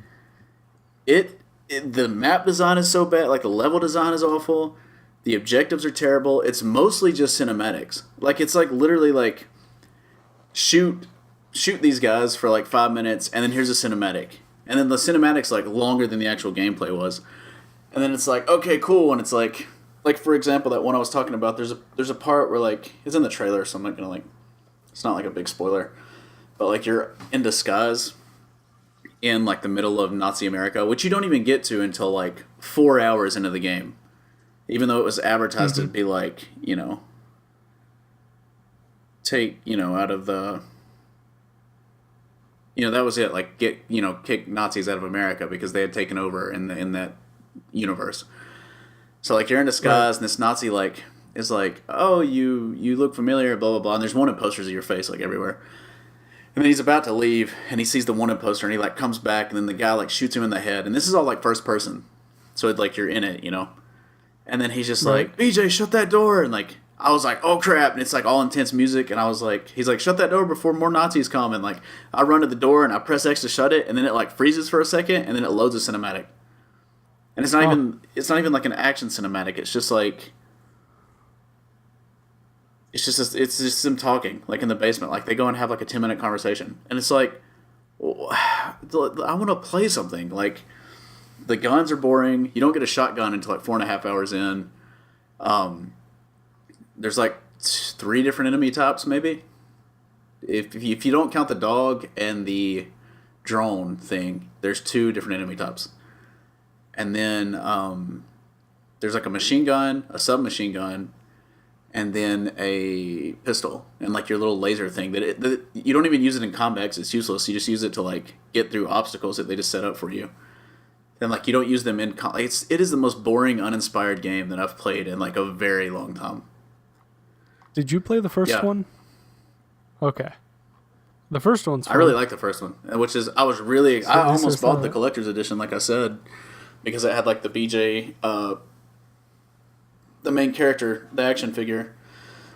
the map design is so bad. Like, the level design is awful. The objectives are terrible. It's mostly just cinematics. Like, it's, like, literally, like, shoot these guys for, like, 5 minutes, and then here's a cinematic. And then the cinematic's, like, longer than the actual gameplay was. And then it's like, okay, cool, and it's like, for example, that one I was talking about, there's a part where, like, it's in the trailer, so I'm not gonna, like, it's not, like, a big spoiler. But, like, you're in disguise in, like, the middle of Nazi America, which you don't even get to until, like, 4 hours into the game. Even though it was advertised to be, like, you know, take, you know, out of the... You know, that was it. Like, kick Nazis out of America because they had taken over in that universe. So like you're in disguise, and this Nazi like is like, oh, you look familiar, blah blah blah. And there's wanted posters of your face like everywhere. And then he's about to leave, and he sees the wanted poster, and he like comes back, and then the guy like shoots him in the head. And this is all like first person, so it's like you're in it, you know. And then he's just like, BJ, shut that door, and like I was like, oh crap, and it's like all intense music, and I was like, he's like, shut that door before more Nazis come, and like I run to the door and I press X to shut it, and then it like freezes for a second, and then it loads a cinematic. And it's not even like an action cinematic. It's just like it's just them talking like in the basement. Like they go and have like a 10-minute conversation, and it's like, I want to play something. Like the guns are boring. You don't get a shotgun until like 4.5 hours in. There's like 3 different enemy types maybe. If you don't count the dog and the drone thing, there's 2 different enemy types. And then there's like a machine gun, a submachine gun, and then a pistol, and like your little laser thing that you don't even use it in combat 'cause it's useless. You just use it to like get through obstacles that they just set up for you. And like you don't use them in it is the most boring, uninspired game that I've played in like a very long time. Did you play the first one? Okay. The first one's fun. I really like the first one, which is I almost bought the collector's edition, like I said, because it had like the BJ, the main character, the action figure,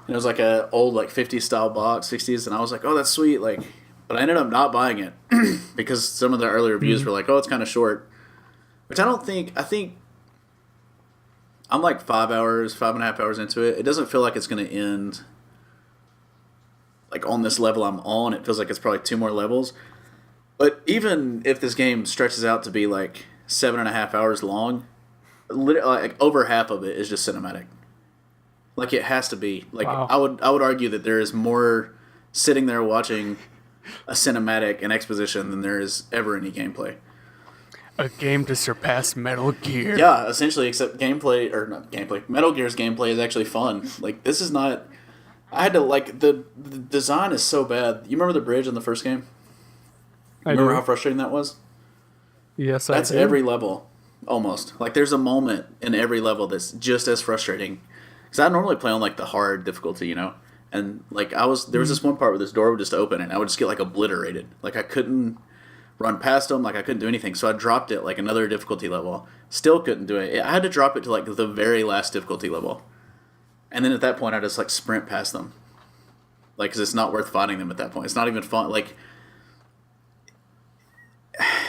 and it was like a old like 50s style box, 60s, and I was like, oh, that's sweet, like, but I ended up not buying it because some of the early reviews were like, oh, it's kind of short, which I think I'm like 5.5 hours into it. It doesn't feel like it's going to end like on this level I'm on. It feels like it's probably 2 more levels. But even if this game stretches out to be like 7.5 hours long, like over half of it is just cinematic. Like it has to be. Like wow. I would argue that there is more sitting there watching a cinematic and exposition than there is ever any gameplay. A game to surpass Metal Gear. Yeah, essentially, except gameplay, or not gameplay, Metal Gear's gameplay is actually fun. Like, this is not... I had to, like, the design is so bad. You remember the bridge in the first game? Remember how frustrating that was? Yes, That's every level, almost. Like, there's a moment in every level that's just as frustrating. Because I normally play on, like, the hard difficulty, you know? And, like, there was this one part where this door would just open, and I would just get, like, obliterated. Like, I couldn't run past them, like I couldn't do anything, so I dropped it like another difficulty level. Still couldn't do it. I had to drop it to like the very last difficulty level, and then at that point I just like sprint past them, like because it's not worth fighting them at that point. It's not even fun. Like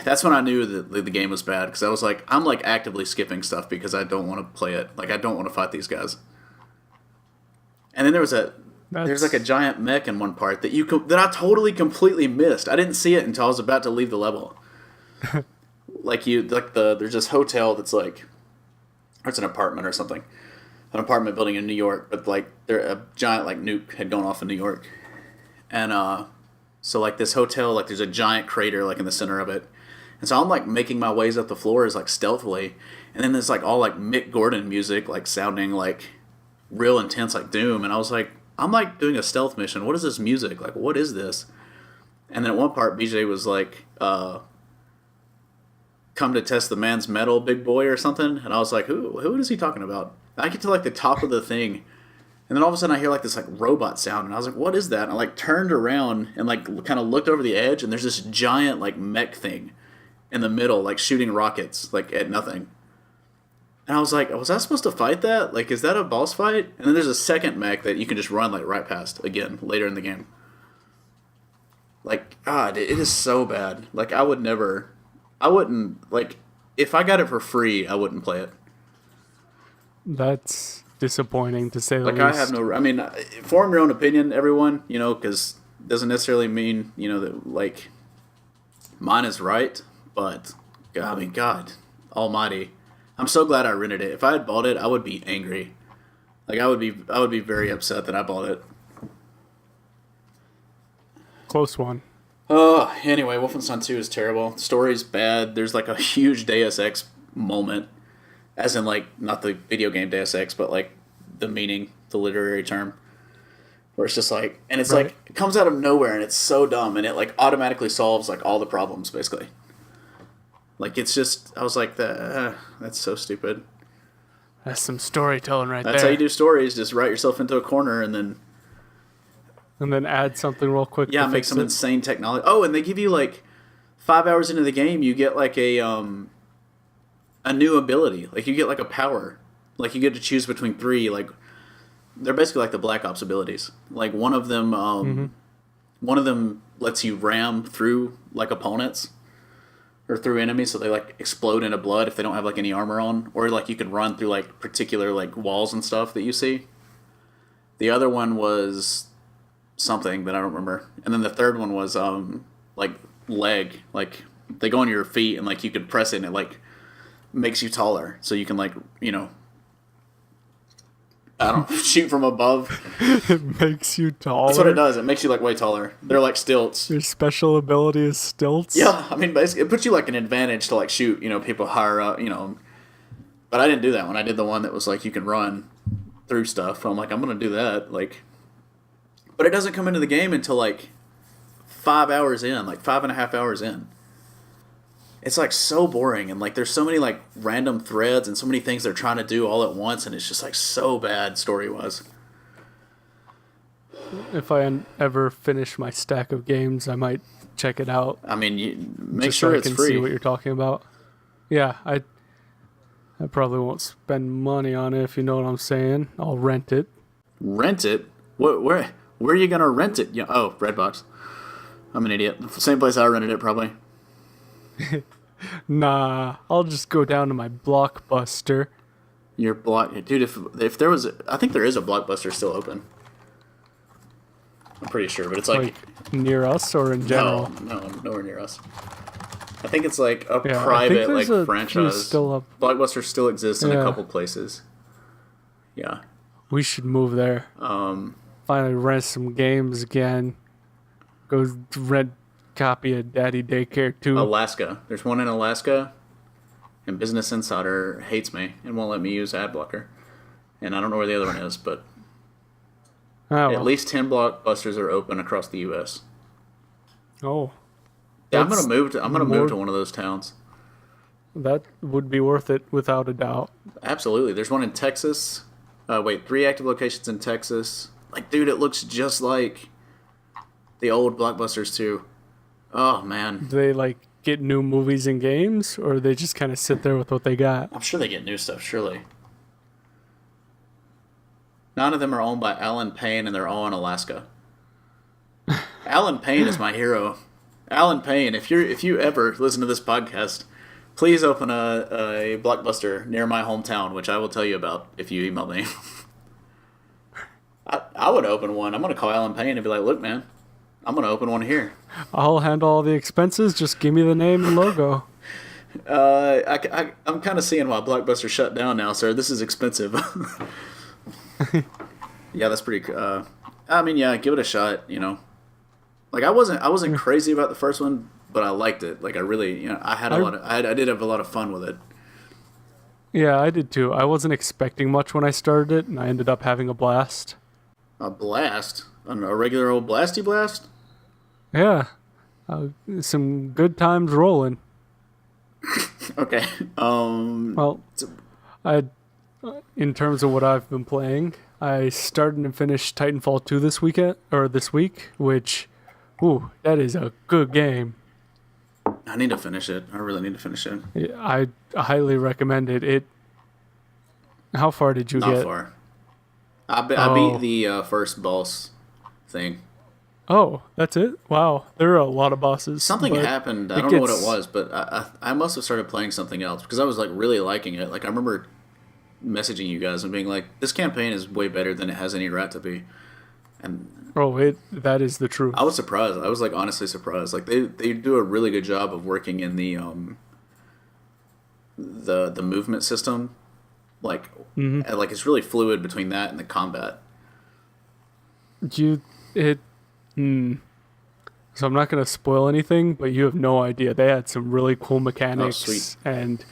that's when I knew that the game was bad, because I was like, I'm like actively skipping stuff because I don't want to play it. Like I don't want to fight these guys. And then there's like a giant mech in one part that that I totally completely missed. I didn't see it until I was about to leave the level. There's this hotel that's like, or it's an apartment or something, an apartment building in New York, but like a giant like nuke had gone off in New York, and so like this hotel, like there's a giant crater like in the center of it, and so I'm like making my ways up the floors like stealthily, and then there's like all like Mick Gordon music like sounding like real intense like Doom, and I was like, I'm like doing a stealth mission. What is this music? Like, what is this? And then at one part, BJ was like, come to test the man's metal, big boy, or something. And I was like, who is he talking about? I get to like the top of the thing, and then all of a sudden I hear like this like robot sound, and I was like, what is that? And I like turned around and like kind of looked over the edge, and there's this giant like mech thing in the middle, like shooting rockets like at nothing. And I was like, was I supposed to fight that? Like, is that a boss fight? And then there's a second mech that you can just run like right past again later in the game. Like, God, it is so bad. Like, I wouldn't, like, if I got it for free, I wouldn't play it. That's disappointing to say the least. Like, I mean, form your own opinion, everyone, you know, because it doesn't necessarily mean, you know, that, like, mine is right, but, I mean, God almighty. I'm so glad I rented it. If I had bought it, I would be angry. Like I would be very upset that I bought it. Close one. Oh, anyway, Wolfenstein 2 is terrible. The story's bad. There's like a huge Deus Ex moment, as in like not the video game Deus Ex, but like the meaning, the literary term, where it's just like, and it's like it comes out of nowhere and it's so dumb, and it like automatically solves like all the problems basically. Like, it's just, I was like, that's so stupid. That's some storytelling right That's there. how you do stories. Just write yourself into a corner and then add something real quick. yeah, to make fix some it. insane technology. Oh, and they give you like 5 hours into the game, you get like a new ability. Like you get like a power. Like you get to choose between three. Like they're basically like the Black Ops abilities. Like one of them lets you ram through like opponents or through enemies, so they like explode into blood if they don't have like any armor on, or like you can run through like particular like walls and stuff that you see. The other one was something that I don't remember, and then the third one was like leg, like they go on your feet and like you can press it and it like makes you taller, so you can like I don't know, shoot from above. It makes you taller. That's what it does. It makes you like way taller. They're like stilts. Your special ability is stilts. Yeah, I mean, basically, it puts you like an advantage to like shoot, people higher up, But I didn't do that one. I did the one that was like you can run through stuff. I'm like, I'm gonna do that. Like, but it doesn't come into the game until like 5 hours in, like 5.5 hours in. It's like so boring, and like there's so many like random threads and so many things they're trying to do all at once, and it's just like so bad story wise. If I ever finish my stack of games, I might check it out. I mean, you make just sure so it's I can free. see what you're talking about. Yeah, I probably won't spend money on it, if you know what I'm saying. I'll rent it. Rent it? Where are you gonna rent it? Yeah. Oh, Redbox. I'm an idiot. The same place I rented it, probably. Nah, I'll just go down to my Blockbuster. Your block, dude. If there was, I think there is a Blockbuster still open. I'm pretty sure, but it's like near us or in general. no, nowhere near us. I think it's like a Yeah, I think private there's like a few franchise. still up. Blockbuster still exists in a Yeah. couple places. Yeah. We should move there. Finally rent some games again. Go rent copy of Daddy Daycare 2. Alaska. There's one in Alaska, and Business Insider hates me and won't let me use ad blocker. And I don't know where the other one is, but at least 10 Blockbusters are open across the U.S. Oh. Yeah, I'm That's gonna move to more- one of those towns. That would be worth it without a doubt. Absolutely. There's one in Texas. 3 active locations in Texas. Like, dude, it looks just like the old Blockbusters too. Oh man. Do they like get new movies and games, or they just kind of sit there with what they got? I'm sure they get new stuff, surely. None of them are owned by Alan Payne, and they're all in Alaska. Alan Payne is my hero. Alan Payne, if you ever listen to this podcast, please open a Blockbuster near my hometown, which I will tell you about if you email me. I would open one. I'm going to call Alan Payne and be like, look, man, I'm going to open one here. I'll handle all the expenses. Just give me the name and logo. I'm kind of seeing why Blockbuster shut down now, sir. This is expensive. Yeah, that's pretty. I mean, yeah, give it a shot. Like I wasn't crazy about the first one, but I liked it. Like I really, I did have a lot of fun with it. Yeah, I did too. I wasn't expecting much when I started it, and I ended up having a blast. A blast, a regular old blasty blast. Yeah, some good times rolling. Okay. Well, in terms of what I've been playing, I started and finished Titanfall 2 this week, which, that is a good game. I need to finish it. I really need to finish it. I highly recommend it. How far did you get? Not far. I beat the first boss thing. Oh, that's it? Wow. There are a lot of bosses. Something happened. I don't know what it was, but I must have started playing something else because I was like really liking it. Like I remember messaging you guys and being like, this campaign is way better than it has any right to be. And that is the truth. I was surprised. I was like honestly surprised. Like they do a really good job of working in the movement system. Like like it's really fluid between that and the combat. So I'm not going to spoil anything, but you have no idea. They had some really cool mechanics, sweet. And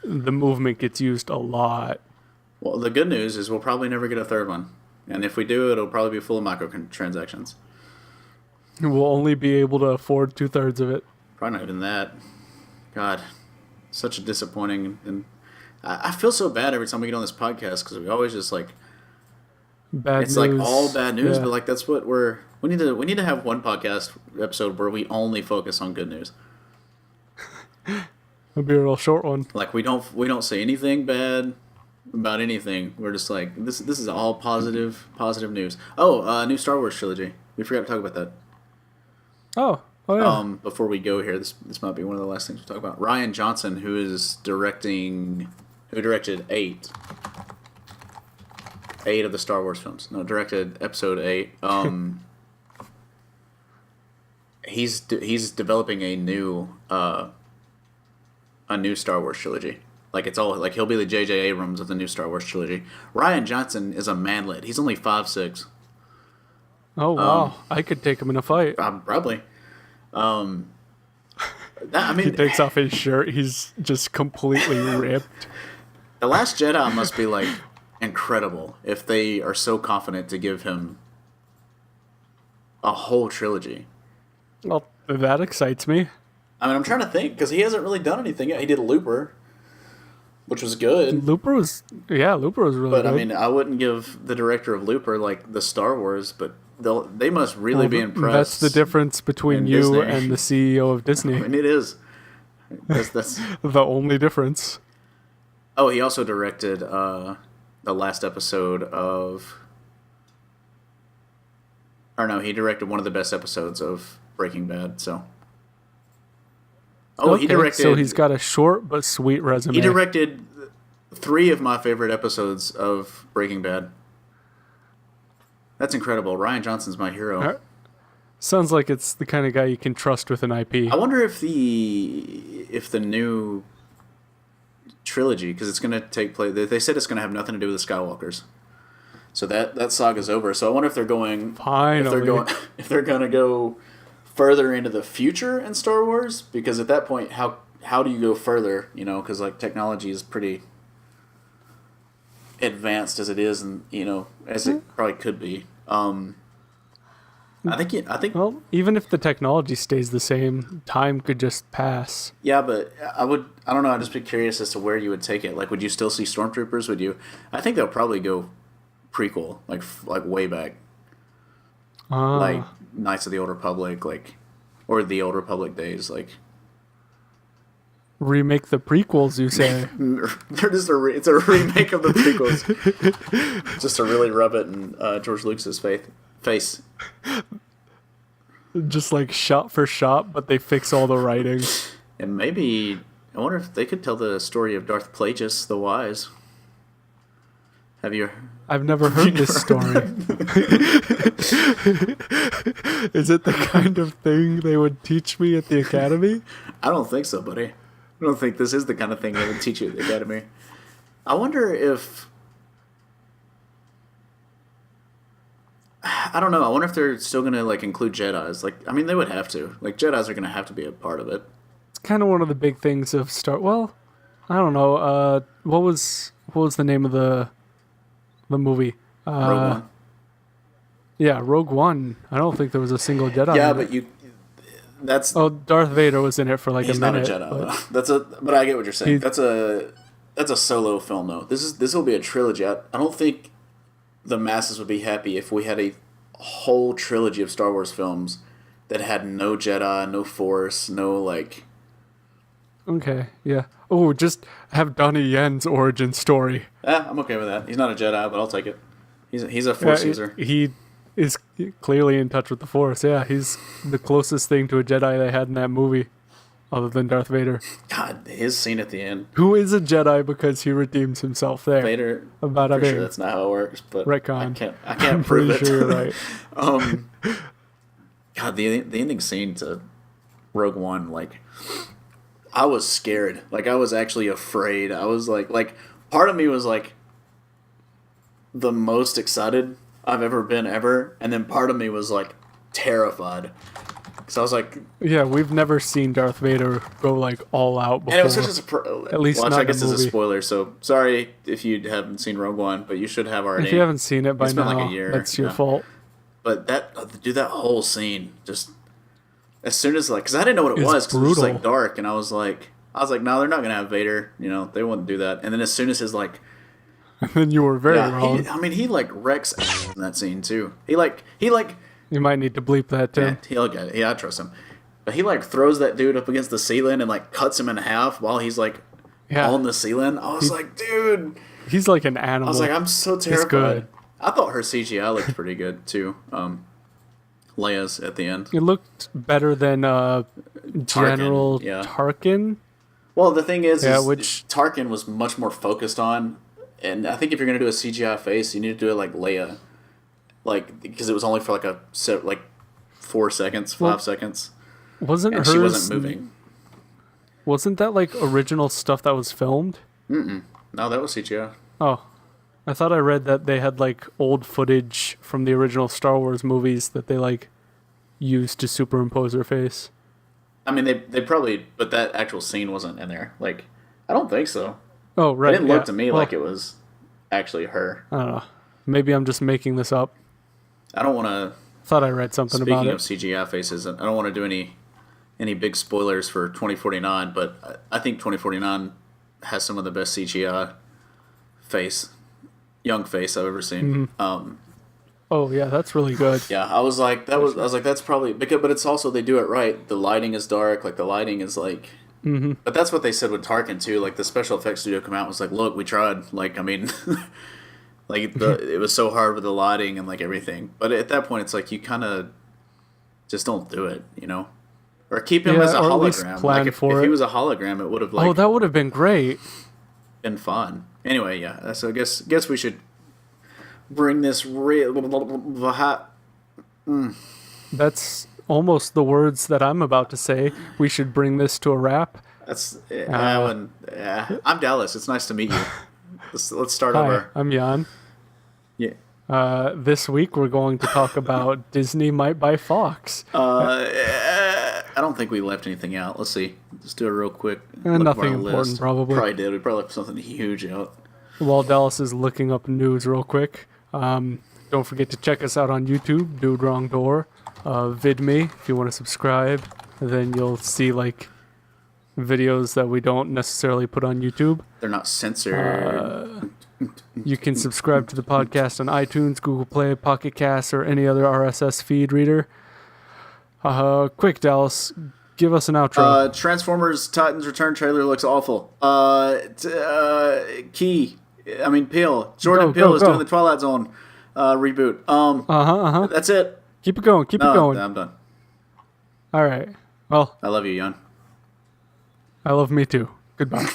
the movement gets used a lot. Well, the good news is we'll probably never get a third one. And if we do, it'll probably be full of microtransactions. We'll only be able to afford 2/3 of it. Probably not even that. God, such a disappointing. And I feel so bad every time we get on this podcast because we always just like Bad it's news. like all bad news, Yeah. but like that's what we need to have one podcast episode where we only focus on good news. It'll be a real short one. Like we don't say anything bad about anything. We're just like this is all positive news. Oh, new Star Wars trilogy. We forgot to talk about that. Oh yeah. Before we go here, this might be one of the last things we talk about. Rian Johnson, who directed eight of the Star Wars films. No, directed Episode 8. He's developing a new Star Wars trilogy. Like it's all like he'll be the J.J. Abrams of the new Star Wars trilogy. Rian Johnson is a manlet. He's only 5'6". Oh wow. I could take him in a fight. Probably. I mean, He takes off his shirt. He's just completely ripped. The Last Jedi must be like incredible if they are so confident to give him a whole trilogy. Well, that excites me. I mean, I'm trying to think because he hasn't really done anything yet. He did Looper, which was good. Looper was really But good. I mean, I wouldn't give the director of Looper like the Star Wars, but they must really be impressed. That's the difference between in you Disney. and the CEO of Disney. And it is. That's The only difference. Oh, he also directed the last episode of. Or no, he directed one of the best episodes of Breaking Bad. So. Oh, Okay, he directed. So he's got a short but sweet resume. He directed 3 of my favorite episodes of Breaking Bad. That's incredible. Rian Johnson's my hero. Alright. Sounds like it's the kind of guy you can trust with an IP. I wonder if the new trilogy, because it's going to take place. They said it's going to have nothing to do with the Skywalkers, so that saga's over. So I wonder if they're going. Finally. If they're going to go further into the future in Star Wars, because at that point, how do you go further? You know, because like technology is pretty advanced as it is, and you know as it probably could be. I think. Well, even if the technology stays the same, time could just pass. Yeah, but I don't know. I'd just be curious as to where you would take it. Like, would you still see stormtroopers? Would you? I think they'll probably go prequel, like way back, like Knights of the Old Republic, like, or the Old Republic days, like. Remake the prequels, you say? They're just it's a remake of the prequels, just to really rub it in George Lucas's face. Just like shot for shot, but they fix all the writing. And maybe I wonder if they could tell the story of Darth Plagueis the Wise. Have you? I've never heard this story. Is it the kind of thing they would teach me at the academy? I don't think so, buddy. I don't think this is the kind of thing they would teach you at the academy. I wonder if. I don't know. I wonder if they're still going to like include Jedis. Like, I mean, they would have to. Like, Jedis are going to have to be a part of it. It's kind of one of the big things of Star. Well, I don't know. What was the name of the movie? Rogue One. Yeah, Rogue One. I don't think there was a single Jedi. Yeah, in but it. that's Oh, Darth Vader was in it for like he's a not minute. a Jedi. But But I get what you're saying. He- That's a solo film though. This will be a trilogy. I don't think the masses would be happy if we had a whole trilogy of Star Wars films that had no Jedi, no Force, no like. Okay, yeah. Oh, just have Donnie Yen's origin story. I'm okay with that. He's not a Jedi, but I'll take it. He's a Force user. He is clearly in touch with the Force. Yeah, he's the closest thing to a Jedi they had in that movie, other than Darth Vader. God, his scene at the end. Who is a Jedi because he redeems himself there. Vader. About Pretty it. sure that's not how it works, but Retcon. I can't I'm prove pretty it. sure you're right. God, the ending scene to Rogue One, like, I was scared. Like, I was actually afraid. I was like, part of me was like the most excited I've ever been ever, and then part of me was like terrified. So I was like, Yeah, we've never seen Darth Vader go like all out before. and it was such a surprise. At least not I in guess the it's a movie. spoiler. So sorry if you haven't seen Rogue One, but you should have already. If you haven't seen it by It's been now, like a year, that's your yeah. fault. But that whole scene, just as soon as like, because I didn't know what it It's was, because it was just brutal. like dark, and I was like, I was like, no, they're not gonna have Vader. You know, they wouldn't do that. And then as soon as his like, And then you were very yeah, wrong. he like wrecks in that scene too. He like You might need to bleep that, Tim. yeah, he'll get it. Yeah, I trust him. But he like throws that dude up against the ceiling and like cuts him in half while he's like on the ceiling. I was like, dude. He's like an animal. I was like, I'm so terrified. He's good. I thought her CGI looked pretty good too. Leia's at the end. It looked better than General yeah. Tarkin. Well, the thing is which Tarkin was much more focused on, and I think if you're gonna do a CGI face, you need to do it like Leia, like because it was only for like 4 seconds, 5 seconds, wasn't and hers, she wasn't moving. Wasn't that like original stuff that was filmed? No, that was CGI. Oh, I thought I read that they had like old footage from the original Star Wars movies that they like used to superimpose her face. I mean, they probably, but that actual scene wasn't in there. Like, I don't think so. Oh, right. It didn't look to me like it was actually her. I don't know. Maybe I'm just making this up. I don't want to. Thought I read something about it. Speaking of CGI faces, I don't want to do any big spoilers for 2049, but I think 2049 has some of the best CGI young face I've ever seen. Mm-hmm. Oh yeah, that's really good. Yeah, I was like, that's probably because, but it's also they do it right. The lighting is dark, like the lighting is like. Mm-hmm. But that's what they said with Tarkin too. Like the special effects studio come out and was like, look, we tried. Like I mean, like it was so hard with the lighting and like everything. But at that point, it's like you kind of just don't do it, you know, or keep him as a hologram. Like if he was a hologram, it would have like. Oh, that would have been great. Been fun. Anyway, yeah. So I guess we should bring this That's almost the words that I'm about to say. We should bring this to a wrap. I'm Dallas. It's nice to meet you. Let's start Hi, over. I'm Jan. Yeah. This week we're going to talk about Disney might buy Fox. I don't think we left anything out. Let's see. Let's do it real quick. Nothing important, probably. Probably did. We probably left something huge out. While Dallas is looking up news real quick, don't forget to check us out on YouTube, Dude Wrong Door, VidMe, if you want to subscribe. Then you'll see like videos that we don't necessarily put on YouTube. They're not censored. You can subscribe to the podcast on iTunes, Google Play, Pocket Cast, or any other RSS feed reader. Quick, Dallas, give us an outro. Transformers Titans Return trailer looks awful. Peel. Jordan Peele is doing the Twilight Zone reboot. That's it. Keep it going. Keep it going. I'm done. All right. Well, I love you, Jan. I love me too. Goodbye.